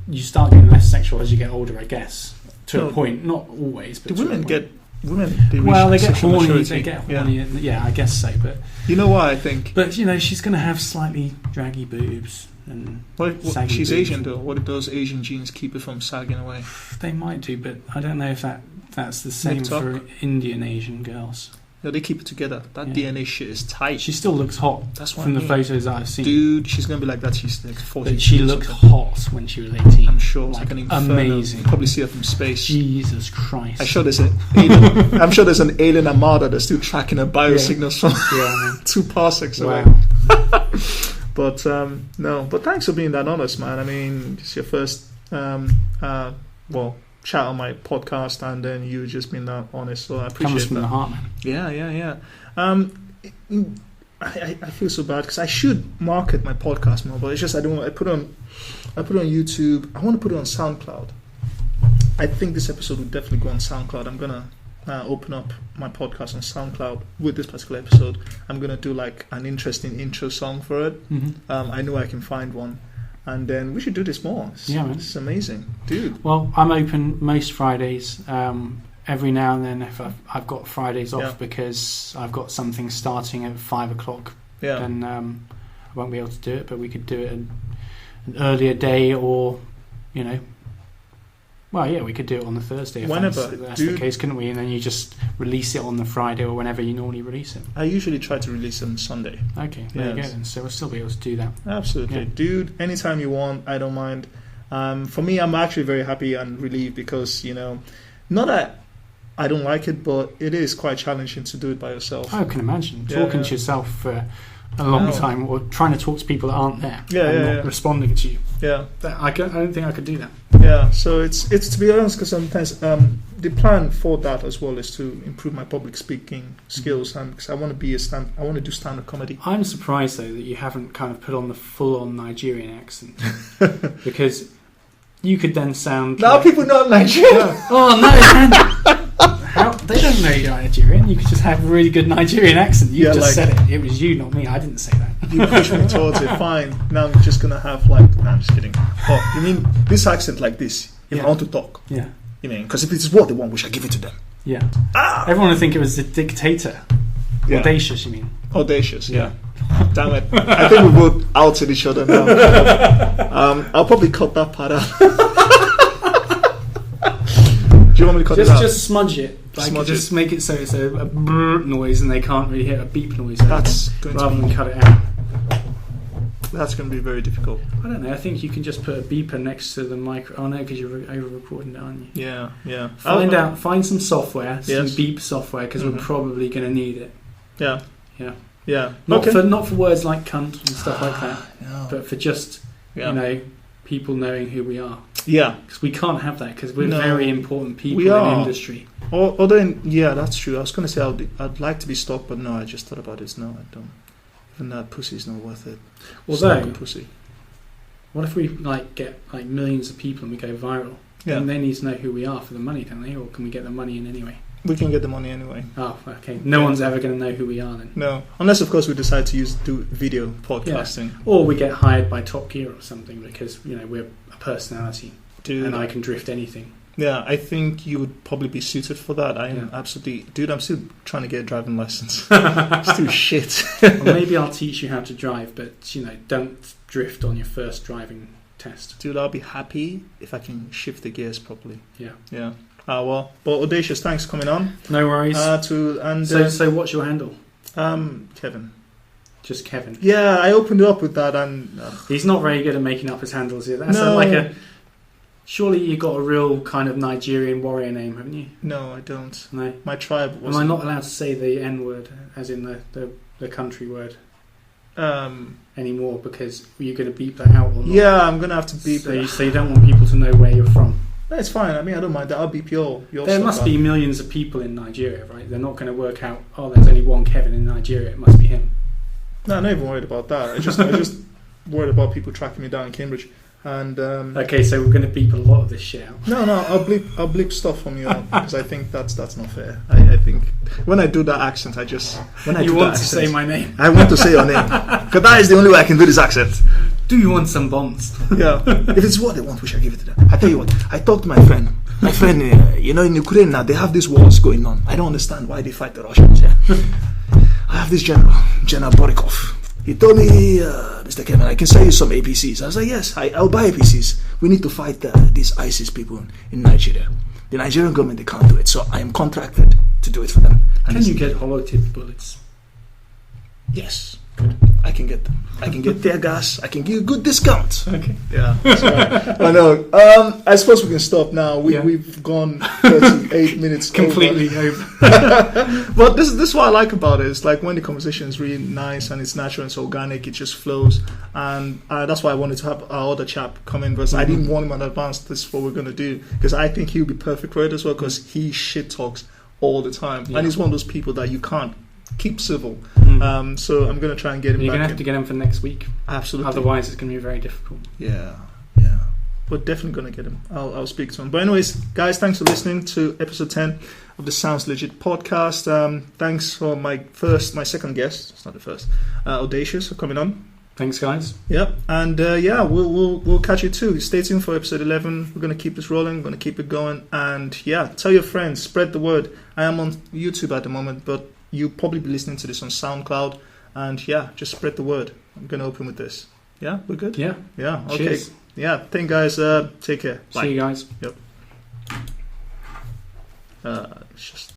you start getting less sexual as you get older, I guess, to a point. Not always, but do women get? They get horny. Maturity. They get horny. Yeah, I guess so. But you know why I think? But she's going to have slightly draggy boobs and saggy she's boobs. Asian though. What if those Asian genes keep her from sagging away? They might do, but I don't know if that's the same for Indian Asian girls. No, they keep it together. That DNA shit is tight. She still looks hot. That's what from the photos that I've seen. Dude, she's gonna be like that. She's like 40. But she looked hot when she was 18. I'm sure. Like an inferno. Amazing. You probably see her from space. Jesus Christ. I'm sure there's an alien. I'm sure there's an alien armada that's still tracking her biosignals from 2 parsecs away. But no. But thanks for being that honest, man. I mean, it's your first chat on my podcast, and then you just being that honest. So I appreciate Comes from that. the heart, man. Yeah. I feel so bad because I should market my podcast more, but it's just I don't. I put it on YouTube. I want to put it on SoundCloud. I think this episode will definitely go on SoundCloud. I'm gonna open up my podcast on SoundCloud with this particular episode. I'm gonna do like an interesting intro song for it. I know I can find one. And then we should do this more. Man. It's amazing. Dude. Well, I'm open most Fridays. Every now and then if I've got Fridays off because I've got something starting at 5 o'clock, then I won't be able to do it, but we could do it an earlier day or, we could do it on the Thursday if that's the case, couldn't we? And then you just release it on the Friday or whenever you normally release it. I usually try to release it on Sunday. Okay, there you go then. So we'll still be able to do that. Absolutely. Yeah. Dude, anytime you want, I don't mind. For me, I'm actually very happy and relieved because, not that I don't like it, but it is quite challenging to do it by yourself. I can imagine. Talking to yourself for a long time or trying to talk to people that aren't there and not responding to you. Yeah. I don't think I could do that. Yeah, so it's to be honest, because sometimes the plan for that as well is to improve my public speaking skills, and because I want to do stand-up comedy. I'm surprised though that you haven't kind of put on the full-on Nigerian accent because you could then sound. Now people know Nigerian. Oh no, man. They don't know you're Nigerian. You could just have a really good Nigerian accent. You just said it. It was you, not me. I didn't say that. You pushed me towards it. Fine. Now I'm just gonna have no, I'm just kidding. Oh, you mean this accent like this? If I want to talk. Yeah. You mean because if it's what they want, we shall give it to them. Yeah. Everyone would think it was the dictator. Yeah. Audacious, you mean? Audacious. Yeah. Damn it. I think we both outed each other now. I'll probably cut that part out. Do you want me to cut it out? Just smudge it. Just make it so it's a brrr noise and they can't really hear a beep noise. That's going rather than cut it out. That's going to be very difficult. I don't know. I think you can just put a beeper next to the micro. Oh no, because you're over-recording it, aren't you? Yeah. Find some software, some beep software, because we're probably going to need it. Yeah. Not for words like cunt and stuff like that, but for just people knowing who we are. Yeah, because we can't have that because we're very important people in the industry. That's true. I was going to say I'd like to be stalked, but no, I just thought about this. No, I don't. Even that pussy's not worth it. Although, Smoking pussy. what if we get millions of people and we go viral? Yeah. And they need to know who we are for the money, don't they? Or can we get the money in anyway? We can get the money anyway. Oh, okay. No one's ever going to know who we are then. No, unless of course we decide to do video podcasting. Yeah. Or we get hired by Top Gear or something because we're a personality and I can drift anything. Yeah, I think you would probably be suited for that. I'm still trying to get a driving license. It's too shit. Well, maybe I'll teach you how to drive, but don't drift on your first driving test. Dude, I'll be happy if I can shift the gears properly. Yeah. Well, Audacious, thanks for coming on. No worries. So what's your handle? Kevin. Just Kevin. Yeah, I opened it up with that, and he's not very good at making up his handles here. That's surely you got a real kind of Nigerian warrior name, haven't you? No, I don't. No. My tribe was. Am I not allowed to say the N word, as in the country word? Anymore because you're going to beep that out or not? Yeah, I'm going to have to beep it. So you don't want people to know where you're from? No, it's fine. I mean, I don't mind that. I'll beep your There must be millions of people in Nigeria, right? They're not going to work out, there's only one Kevin in Nigeria, it must be him. No, I'm not even worried about that. I just worried about people tracking me down in Cambridge. And okay, so we're going to beep a lot of this shit out. No, I'll bleep stuff from you out because I think that's not fair. I think when I do that accent, you want to say my name. I want to say your name because that is the only way I can do this accent. Do you want some bombs? Yeah, if it's what they want, we shall give it to them. I tell you what, I talked to my friend. My friend, in Ukraine now they have these wars going on. I don't understand why they fight the Russians. Yeah, I have this General Borikov. He told me, Mr. Kevin, I can sell you some APCs. I was like, yes, I'll buy APCs. We need to fight these ISIS people in Nigeria. The Nigerian government, they can't do it. So I am contracted to do it for them. Can you get hollow-tipped bullets? Yes. I can get them. I can get tear gas. I can give you a good discount. Okay. Yeah. That's right. I know. I suppose we can stop now. We've gone 38 minutes completely over. But this is what I like about it. It's like when the conversation is really nice and it's natural and it's organic, it just flows. And that's why I wanted to have our other chap come in. Because I didn't want him in advance. This is what we're going to do. Because I think he'll be perfect for it as well. Because he shit talks all the time. Yeah. And he's one of those people that you can't keep civil. So I'm going to try and get him. You're back going to have to get him for next week. Absolutely. Otherwise, it's going to be very difficult. Yeah. We're definitely going to get him. I'll speak to him. But anyways, guys, thanks for listening to episode 10 of the Sounds Legit podcast. Thanks for my second guest. It's not the first. Audacious for coming on. Thanks, guys. Yep. And we'll catch you too. Stay tuned for episode 11. We're going to keep this rolling. We're going to keep it going. And tell your friends. Spread the word. I am on YouTube at the moment, but you'll probably be listening to this on SoundCloud. And just spread the word. I'm going to open with this. Yeah, we're good? Yeah. Okay. Cheers. Yeah, thank guys. Take care. Bye. See you guys. Yep. It's just